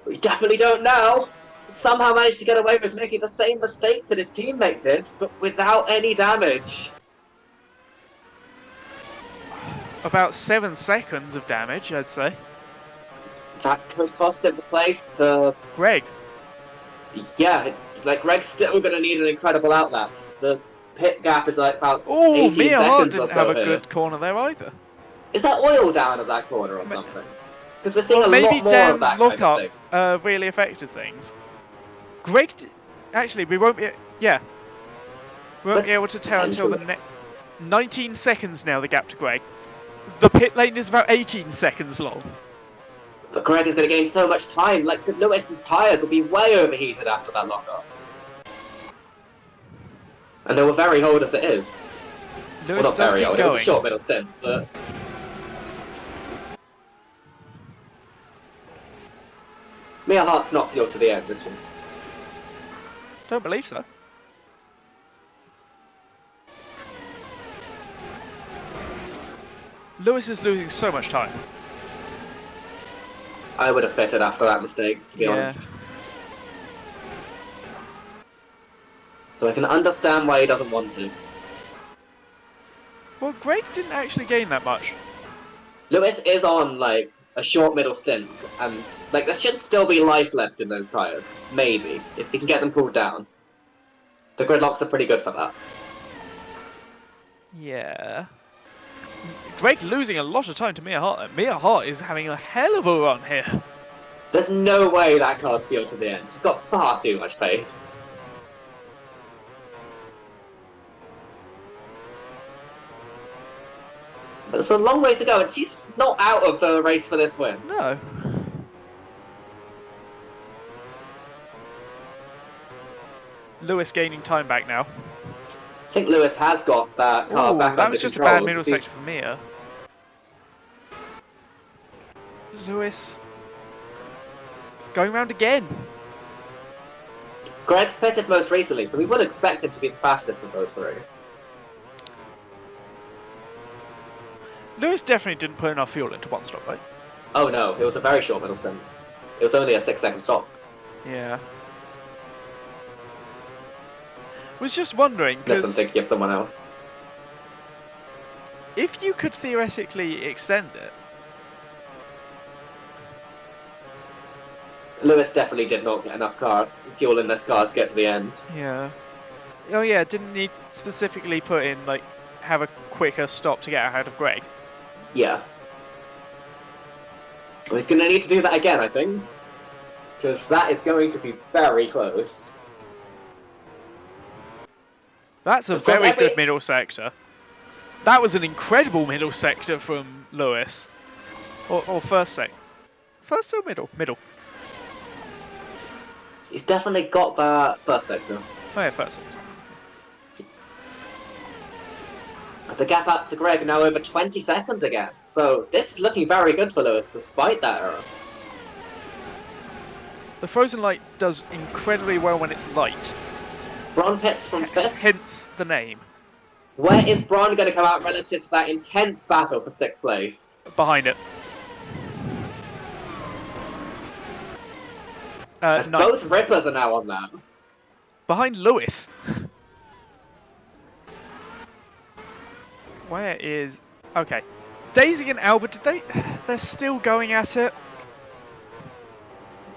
we definitely don't now. Somehow managed to get away with making the same mistakes that his teammate did, but without any damage. About 7 seconds of damage, I'd say. That could cost him the place to... Greg. Yeah, like Greg's still going to need an incredible outlap. The pit gap is like about Oh, 18 Mia seconds Hart or didn't so have a here. good corner there either. Is that oil down at that corner or something? Because we're seeing Well, a maybe lot more of Dan's that kind of lockup thing. really affected things. Greg, actually, we won't be. Yeah, we won't be able to tell until the next 19 seconds now. The gap to Greg. The pit lane is about 18 seconds long. But Greg is going to gain so much time. Like Lewis's tyres will be way overheated after that lockup. And they were very old as it is. Lewis Well, not does very keep old. It was going. a short middle stint, but Mia Hart's not fueled to the end this one. Don't believe so. Lewis is losing so much time. I would have fitted after that mistake, to be Yeah. honest. So I can understand why he doesn't want to. Well, Greg didn't actually gain that much. Lewis is on, like, a short middle stint, and, like, there should still be life left in those tyres. Maybe, if he can get them pulled down. The gridlocks are pretty good for that. Yeah. Greg losing a lot of time to Mia Hart. Mia Hart is having a hell of a run here. There's no way that car's fueled to the end. She's got far too much pace. But it's a long way to go, and she's not out of the race for this win. No. Lewis gaining time back now. I think Lewis has got that car Ooh, back that under was just a control. bad middle section for Mir. Lewis going round again. Greg's pitted most recently, so we would expect him to be the fastest of those three. Lewis definitely didn't put enough fuel into one stop, right? Oh no, it was a very short middle stint. It was only a 6-second stop. Yeah. Was just wondering, Unless I'm because thinking of someone else. if you could theoretically extend it, Lewis definitely did not get enough fuel in this car to get to the end. yeah. Oh yeah, didn't he specifically put in, like, have a quicker stop to get ahead of Greg? Yeah. Well, he's going to need to do that again, I think. Because that is going to be very close. That's a Of course, very good middle sector. That was an incredible middle sector from Lewis. Or first sector. First or middle? Middle. He's definitely got that first sector. Oh yeah, first sector. The gap up to Greg now over 20 seconds again. So this is looking very good for Lewis despite that error. The frozen light does incredibly well when it's light. Braun pits from 5th. Hence the name. Where is Braun going to come out relative to that intense battle for 6th place? Behind it. As both Rippers are now on that. Behind Lewis. Where is... Okay. Daisy and Albert, they're still going at it.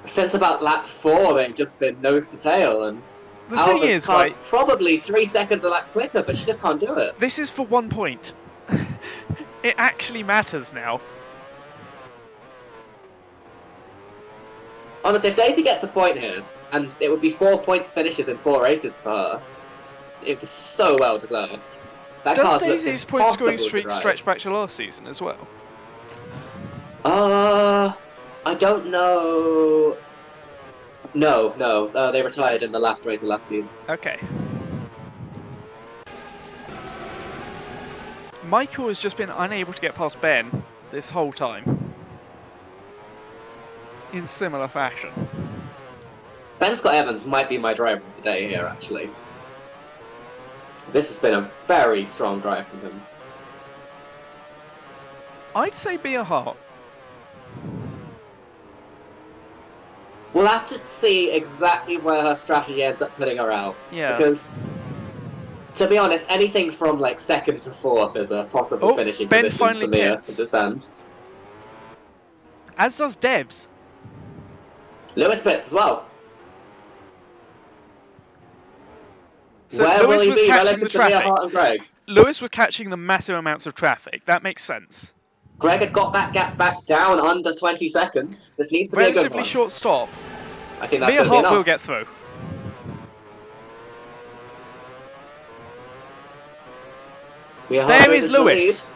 Since about lap 4, they've just been nose to tail, and The thing Albert's is, car's right, probably 3 seconds a lap quicker, but she just can't do it. this is for 1 point. It actually matters now. Honestly, if Daisy gets a point here, and it would be 4 points finishes in 4 races for her, it was so well deserved. That Does car's looked Daisy's point scoring impossible to streak drive. stretch back to last season as well? I don't know. No, they retired in the last race of last season. Okay. Michael has just been unable to get past Ben this whole time. In similar fashion. Ben Scott Evans might be my driver of the day here, actually. This has been a very strong drive from him. I'd say Mia Hart. We'll have to see exactly where her strategy ends up putting her out. Yeah. Because, to be honest, anything from like 2nd to 4th is a possible finishing Ben position finally for Mia pits. in descents. As does Debs. Lewis pits as well. So Where Lewis will he was be catching relative the to Mia traffic. Hart and Greg? Lewis was catching the massive amounts of traffic. That makes sense. Greg had got that gap back down under 20 seconds. This needs to be a good Relatively one. short stop. I think that's Mia going to be Hart enough. will get through. Mia Hart There moves is into the Lewis. lead.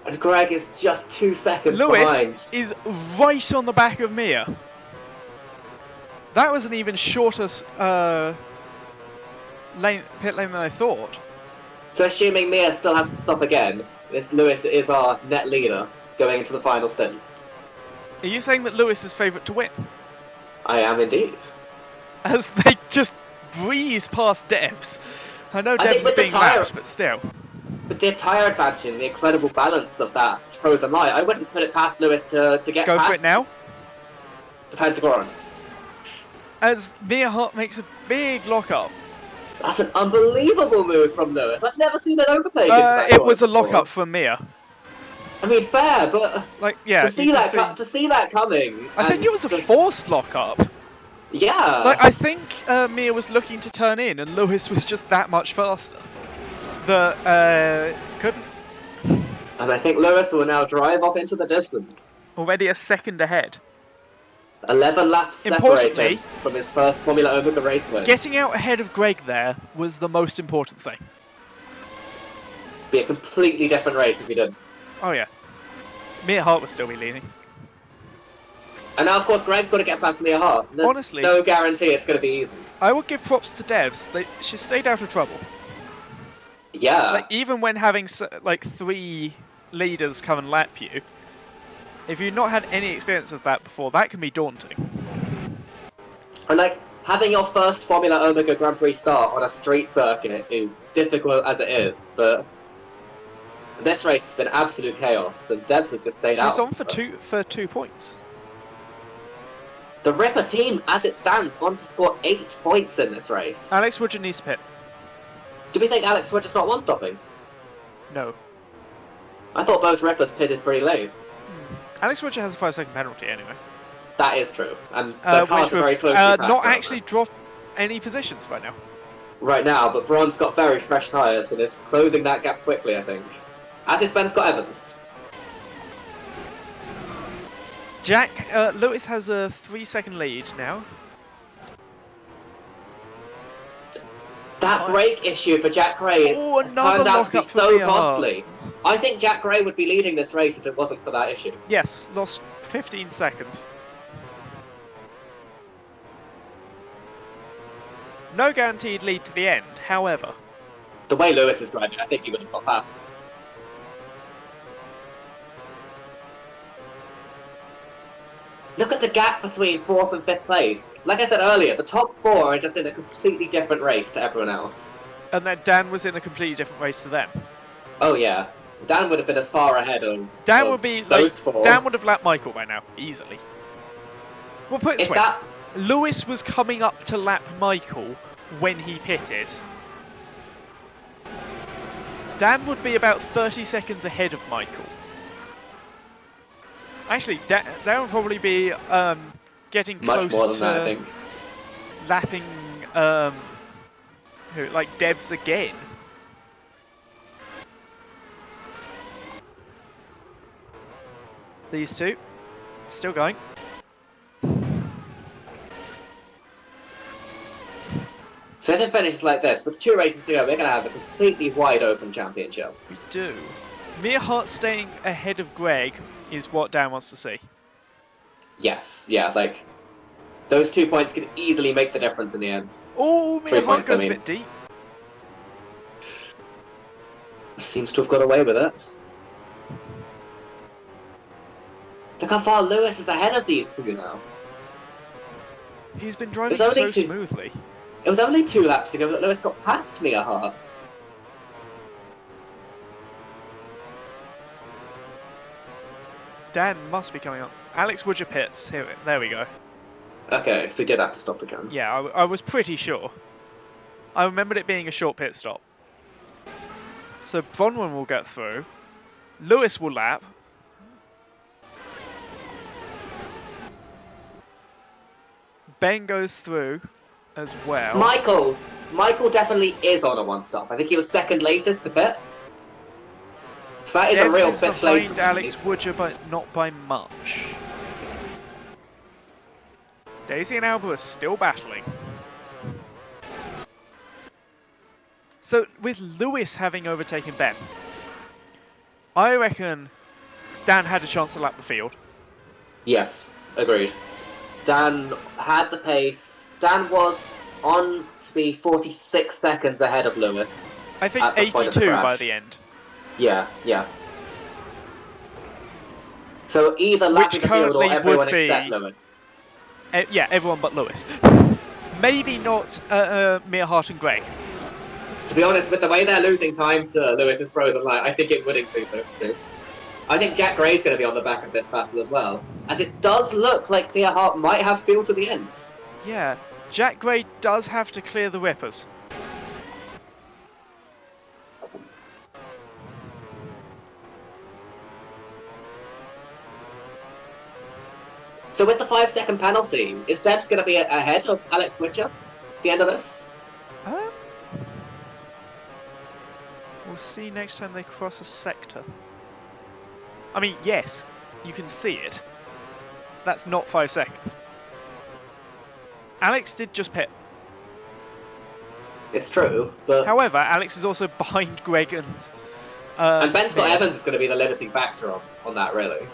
And Greg is just 2 seconds Lewis behind. is right on the back of Mia. That was an even shorter pit lane than I thought. So assuming Mia still has to stop again, this Lewis is our net leader going into the final stint. Are you saying that Lewis is favourite to win? I am indeed. As they just breeze past Debs. I know I think Debs is with the being tyre- lapped, but still. With the tyre advantage and the incredible balance of that frozen light, I wouldn't put it past Lewis to get Go past for it now. the Pentagon. As Mia Hart makes a big lock-up. That's an unbelievable move from Lewis. I've never seen an overtake. into that It corner was a before. lock-up from Mia. I mean, fair, but Like, yeah, to you see can that see. to see that coming. I think and it was a the- forced lock-up. Yeah. Like, I think Mia was looking to turn in, and Lewis was just that much faster. Couldn't. And I think Lewis will now drive off into the distance. Already a second ahead. 11 laps Importantly- separated from his first Formula Omega race win. Getting out ahead of Greg there was the most important thing. Be a completely different race if he didn't. Oh yeah. Mia Hart would still be leading. And now, of course, Greg's got to get past Mia Hart. There's Honestly, no guarantee it's going to be easy. I would give props to Devs. She stayed out of trouble. Yeah. Like, even when having like 3 leaders come and lap you, if you've not had any experience of that before, that can be daunting. And like, having your first Formula Omega Grand Prix start on a street circuit is difficult as it is, but this race has been absolute chaos, and Debs has just stayed out. She's on for 2 points. The Ripper team, as it stands, want to score 8 points in this race. Alex Woodger needs to pit. Do we think Alex Woodger's not one-stopping? No. I thought both Rippers pitted pretty late. Alex Woodger has a 5-second penalty anyway. That is true, and the cars are very close to not actually drop any positions right now. Right now, but Braun's got very fresh tyres and is closing that gap quickly, I think. As is Ben Scott Evans. Lewis has a 3-second lead now. That brake issue for Jack Gray turned out to be so costly. I think Jack Gray would be leading this race if it wasn't for that issue. Yes, lost 15 seconds. No guaranteed lead to the end, however. The way Lewis is driving, I think he would have got past. Look at the gap between 4th and 5th place. Like I said earlier, the top 4 are just in a completely different race to everyone else. And then Dan was in a completely different race to them. Oh yeah. Dan would have been as far ahead of Dan would be those 4. Dan would have lapped Michael by now, easily. Well, put it this way. Lewis was coming up to lap Michael when he pitted. Dan would be about 30 seconds ahead of Michael. Actually, Dan would probably be getting close much more than to that, I think. lapping like Debs again. These two still going. So if it finishes like this, with 2 races to go, we're going to have a completely wide open championship. We do. Mia Hart staying ahead of Greg is what Dan wants to see. Yes, yeah, like, those 2 points could easily make the difference in the end. Oh, Mia Hart goes a bit deep. Seems to have got away with it. Look how far Lewis is ahead of these 2 now. He's been driving so smoothly. It was only 2 laps ago that Lewis got past Mia Hart. Dan must be coming up. Alex Woodger pits. There we go. Okay, so he did have to stop again. Yeah, I was pretty sure. I remembered it being a short pit stop. So Bronwyn will get through. Lewis will lap. Ben goes through as well. Michael definitely is on a 1-stop. I think he was 2nd latest to pit. So that is a real 5th place. Behind Alex Woodger, but not by much. Daisy and Alba are still battling. So with Lewis having overtaken Ben, I reckon Dan had a chance to lap the field. Yes, agreed. Dan had the pace. Dan was on to be 46 seconds ahead of Lewis. I think 82 by the end. Yeah, yeah. So either lapping the field or everyone except Lewis. Yeah, everyone but Lewis. Maybe not Mia Hart and Greg. To be honest, with the way they're losing time to Lewis's frozen light, I think it would include those 2. I think Jack Gray's going to be on the back of this battle as well, as it does look like Mia Hart might have fuel to the end. Yeah, Jack Gray does have to clear the Rippers. So with the 5-second penalty, is Debs going to be ahead of Alex Woodger at the end of this? We'll see next time they cross a sector. I mean, yes, you can see it. That's not 5 seconds. Alex did just pit. It's true, but... However, Alex is also behind Greg and... and Ben Scott Evans is going to be the limiting factor on that, really.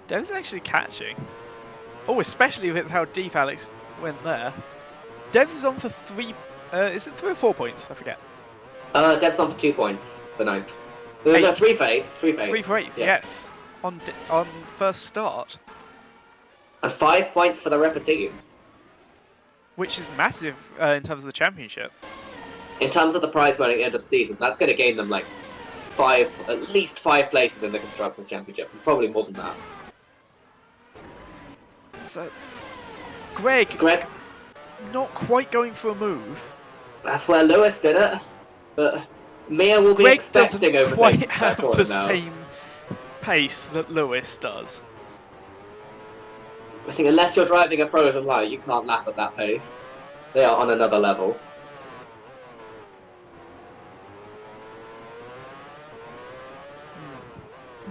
Dev's actually catching. Oh, especially with how deep Alex went there. Dev's is on for 3... is it 3 or 4 points? I forget. Dev's on for 2 points for 9th. No, 3 for 8th. 3 for 8th. 3 for 8th, yeah. yes. On first start. And 5 points for the Ripper team. Which is massive in terms of the championship. In terms of the prize money at the end of the season, that's going to gain them like at least 5 places in the Constructors' Championship. Probably more than that. So, Greg, not quite going for a move. That's where Lewis did it. But Mia will be Greg expecting doesn't over quite have corner the now. same pace that Lewis does. I think unless you're driving a frozen light, you can't lap at that pace. They are on another level.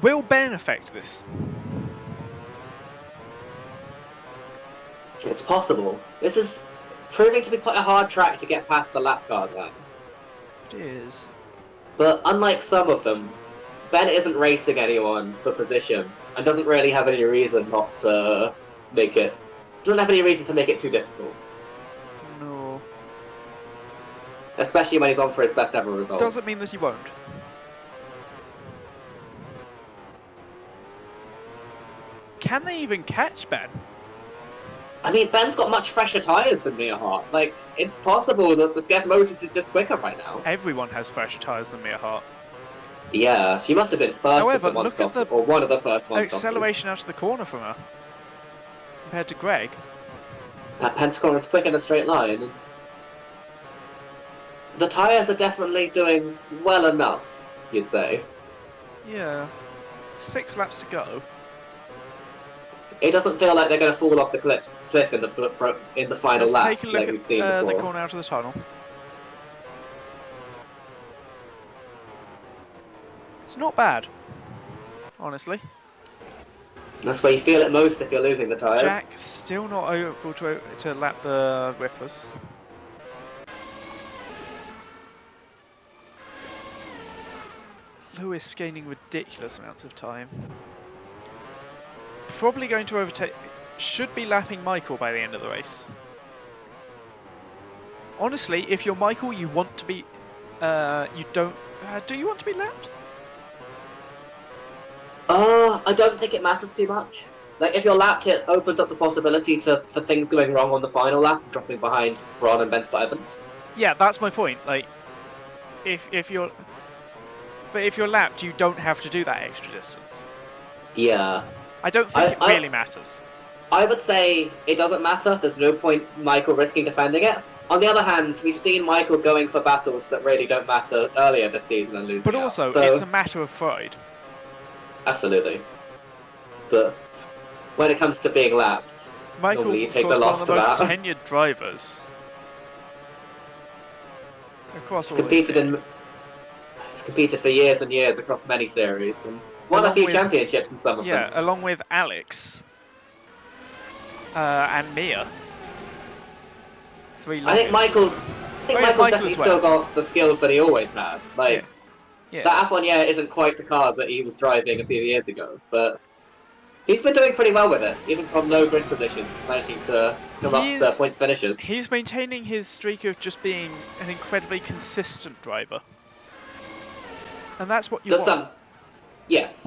Will Ben affect this? It's possible. This is proving to be quite a hard track to get past the lap guard line. It is. But unlike some of them, Ben isn't racing anyone for position and doesn't really have any reason not to make it. Doesn't have any reason to make it too difficult. No. Especially when he's on for his best ever result. Doesn't mean that he won't. Can they even catch Ben? I mean, Ben's got much fresher tyres than Mia Hart. Like, it's possible that the Skev Motors is just quicker right now. Everyone has fresher tyres than Mia Hart. Yeah, she must have been first However, of the look at the or one of the first ones. acceleration out of the corner from her compared to Greg. That Pentagon is quick in a straight line. The tyres are definitely doing well enough, you'd say. Yeah. 6 laps to go. It doesn't feel like they're going to fall off the cliff in the final Let's lap, take a look like we've seen at the before. corner out of the tunnel. It's not bad, honestly. That's where you feel it most if you're losing the tyres. Jack still not able to lap the Rippers. Lewis gaining ridiculous amounts of time. Probably going to overtake. Should be lapping Michael by the end of the race. Honestly, if you're Michael, you want to be. You don't. Do you want to be lapped? I don't think it matters too much. Like, if you're lapped, it opens up the possibility for things going wrong on the final lap, dropping behind Braun and Ben Scott Evans. Yeah, that's my point. Like, if you're. But if you're lapped, you don't have to do that extra distance. Yeah. I don't think it really matters. I would say it doesn't matter. There's no point Michael risking defending it. On the other hand, we've seen Michael going for battles that really don't matter earlier this season and losing. But also, out. So, it's a matter of pride. Absolutely. But when it comes to being lapped, Michael, normally you of take course, the one loss of the for most that. tenured drivers across all Competed his series. He's competed for years and years across many series and won a few championships in some of them. Yeah, along with Alex and Mia. I think Michael's definitely still got the skills that he always had. Like, that F1 isn't quite the car that he was driving a few years ago, but he's been doing pretty well with it, even from low grid positions, managing to come up to points finishes. He's maintaining his streak of just being an incredibly consistent driver. And that's what you want. Yes.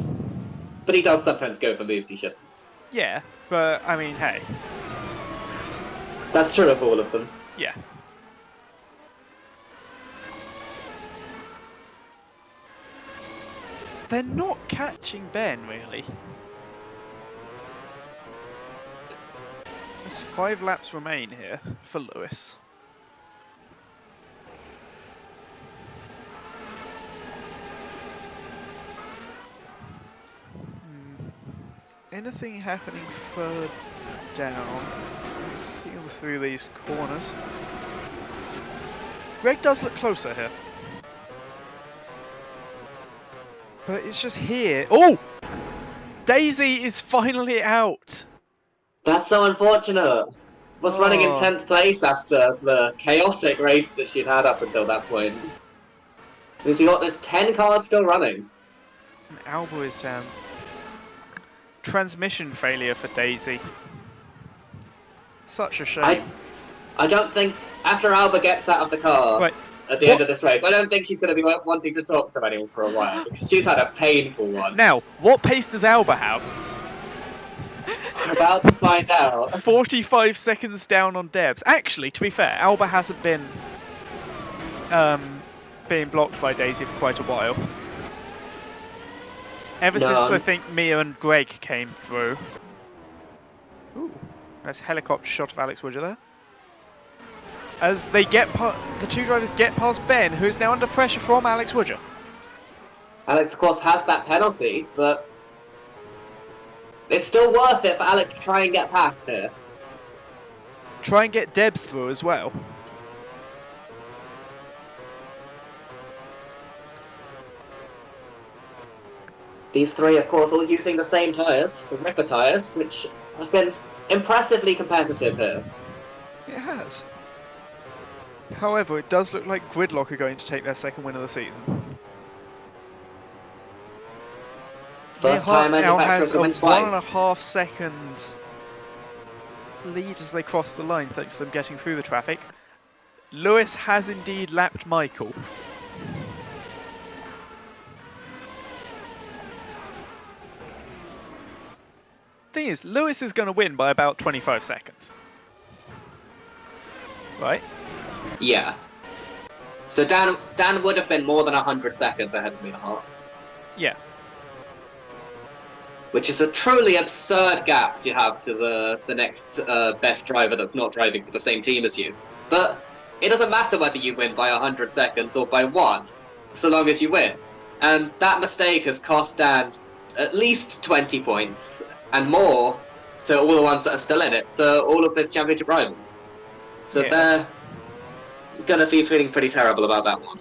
But he does sometimes go for moves he shouldn't. Yeah, but, I mean, hey. That's true of all of them. Yeah. They're not catching Ben, really. There's 5 laps remain here for Lewis. Anything happening further down? Let's see through these corners. Greg does look closer here. But it's just here. Oh! Daisy is finally out! That's so unfortunate. Was running in 10th place after the chaotic race that she'd had up until that point. Means you got this 10 cars still running. And Alba is 10th. transmission failure for Daisy. Such a shame. I don't think, after Alba gets out of the car Right. at the end of this race, I don't think she's going to be wanting to talk to anyone for a while, because she's had a painful one. Now, what pace does Alba have? We're about to find out. 45 seconds down on Debs. Actually, to be fair, Alba hasn't been being blocked by Daisy for quite a while. Ever since I think Mia and Greg came through. Ooh, nice helicopter shot of Alex Woodger there. As they get the two drivers get past Ben, who is now under pressure from Alex Woodger. Alex, of course, has that penalty, but it's still worth it for Alex to try and get past here. Try and get Debs through as well. These three, of course, all using the same tyres, the Ripper tyres, which have been impressively competitive here. It has. However, it does look like Gridlock are going to take their second win of the season. First time now has a win twice. 1.5 second lead as they cross the line, thanks to them getting through the traffic. Lewis has indeed lapped Michael. Thing is, Lewis is going to win by about 25 seconds. Right? Yeah. So Dan would have been more than 100 seconds ahead of me and a half. Yeah. Which is a truly absurd gap to have to the next best driver that's not driving for the same team as you. But it doesn't matter whether you win by 100 seconds or by 1, so long as you win. And that mistake has cost Dan at least 20 points, and more to all the ones that are still in it, so all of his championship rivals. So yeah. They're gonna be feeling pretty terrible about that one.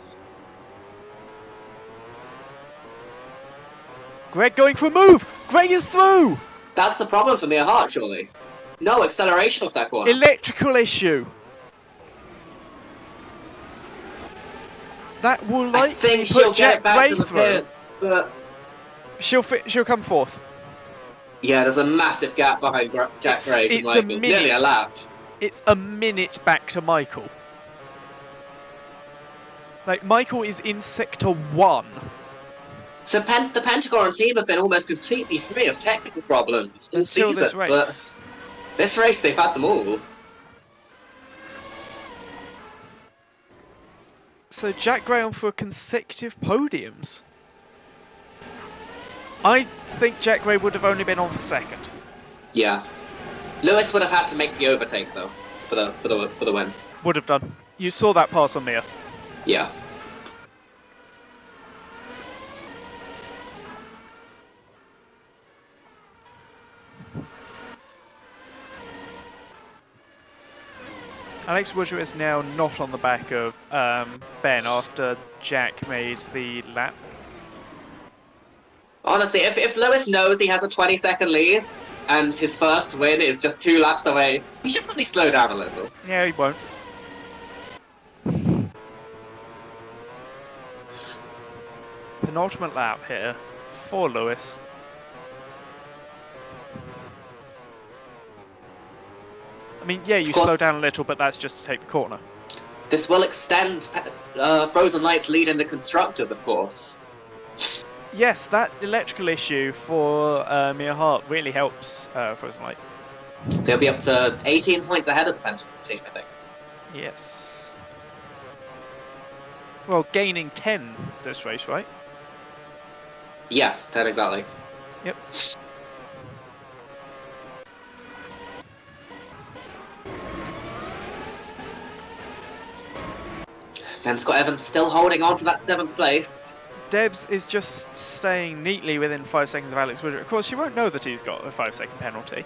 Greg going for a move! Greg is through! That's the problem for Mia Hart, surely. No acceleration of that corner. Electrical issue. That will likely put Jack Gray through. Pits, but She'll come fourth. yeah, there's a massive gap behind Jack Gray. It's a minute. Nearly a lap. It's a minute back to Michael. Like, Michael is in sector 1. So the Pentagon team have been almost completely free of technical problems all Until season, this race. But this race they've had them all. So Jack Gray on for consecutive podiums. I think Jack Gray would have only been on for second. Yeah. Lewis would have had to make the overtake though for the win. Would have done. You saw that pass on Mia. Yeah. Alex Woodger is now not on the back of Ben after Jack made the lap. Honestly, if Lewis knows he has a 20-second lead and his first win is just 2 laps away, he should probably slow down a little. Yeah, he won't. Penultimate lap here for Lewis. I mean, yeah, you slow down a little, but that's just to take the corner. This will extend Frozen Light's lead in the Constructors, of course. Yes, that electrical issue for Mia Hart really helps Frozen Light. They'll be up to 18 points ahead of the Pentagon team, I think. Yes. Well, gaining 10 this race, right? Yes, 10 exactly. Yep. And Scott Evans still holding on to that 7th place. Debs is just staying neatly within 5 seconds of Alex Woodger. Of course, she won't know that he's got a 5-second penalty.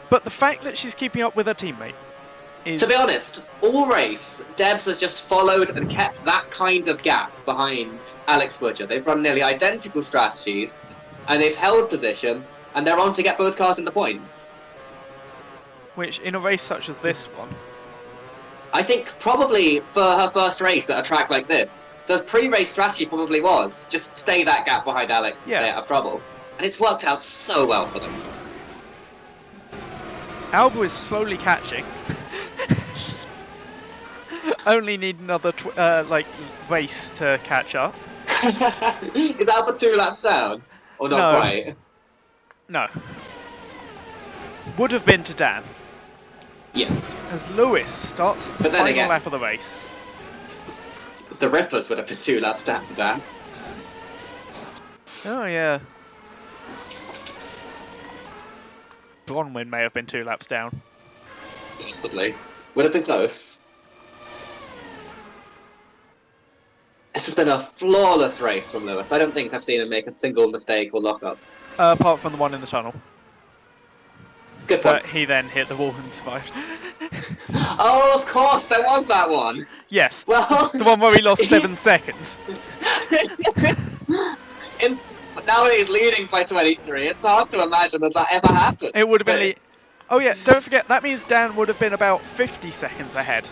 But the fact that she's keeping up with her teammate is... To be honest, all race, Debs has just followed and kept that kind of gap behind Alex Woodger. They've run nearly identical strategies, and they've held position, and they're on to get both cars in the points. Which, in a race such as this one... I think probably for her first race at a track like this, the pre-race strategy probably was just stay that gap behind Alex and stay out of trouble. And it's worked out so well for them. Albert is slowly catching. Only need another race to catch up. Is Albert 2 laps down? Or not No. quite? No. Would have been to Dan. Yes. As Lewis starts the But then final again- lap of the race. The Rippers would have been 2 laps down for Dan. Oh yeah. Bronwyn may have been 2 laps down. Possibly. Would have been close. This has been a flawless race from Lewis. I don't think I've seen him make a single mistake or lock up. Apart from the one in the tunnel. Good point. But he then hit the wall and survived. Oh, of course, there was that one. Yes. Well, The one where he lost 7 seconds. Now he's leading by 23. It's hard to imagine that ever happened. It would have been... But- Oh yeah, don't forget, that means Dan would have been about 50 seconds ahead.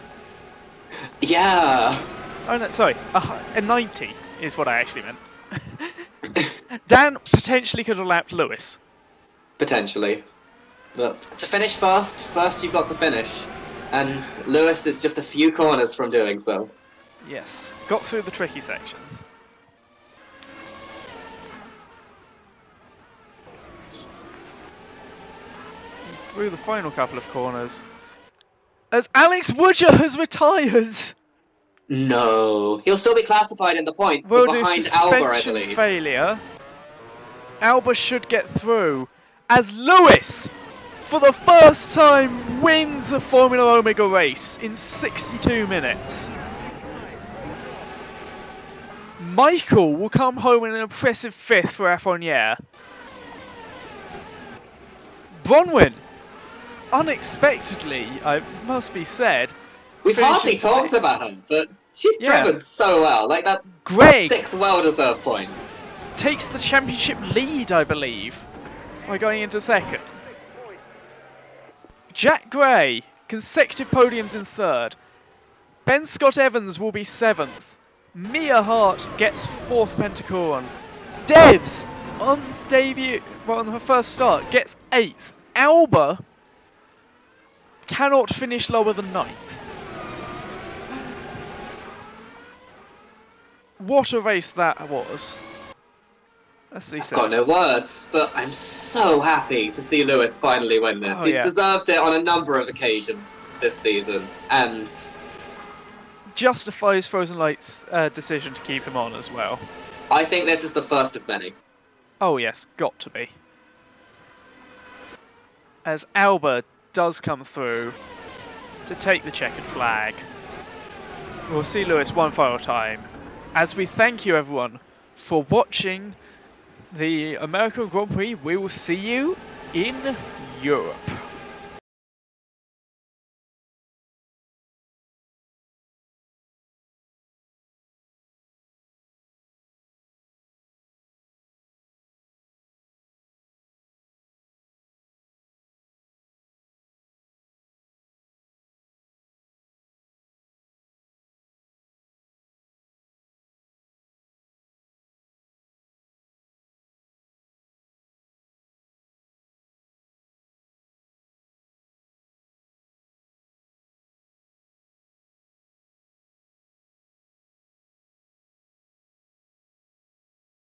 Yeah. Oh no, sorry, a 90 is what I actually meant. Dan potentially could have lapped Lewis. Potentially. But to finish first you've got to finish. And Lewis is just a few corners from doing so. Yes, got through the tricky sections. Through the final couple of corners. As Alex Woodger has retired! No. He'll still be classified in the points, We'll but do behind Alba, I suspension believe. failure. Alba should get through. As Lewis, for the first time, wins a Formula Omega race in 62 minutes. Michael will come home in an impressive 5th for F1 Bronwyn, unexpectedly, I must be said, We've hardly finishes talked 6th. about him, but she's Yeah. driven so well. Like that Greg 6 well-deserved points. takes the championship lead, I believe, by going into 2nd. Jack Gray, consecutive podiums in 3rd. Ben Scott Evans will be 7th. Mia Hart gets 4th Pentacorn. Debs, on debut, well, on her first start, gets 8th. Alba cannot finish lower than 9th. What a race that was. Let's see. I've got no words, but I'm so happy to see Lewis finally win this. Oh, He's yeah. deserved it on a number of occasions this season, and Justifies Frozen Light's decision to keep him on as well. I think this is the first of many. Oh yes, got to be. As Alba does come through to take the checkered flag. We'll see Lewis one final time. As we thank you everyone for watching the American Grand Prix, we will see you in Europe.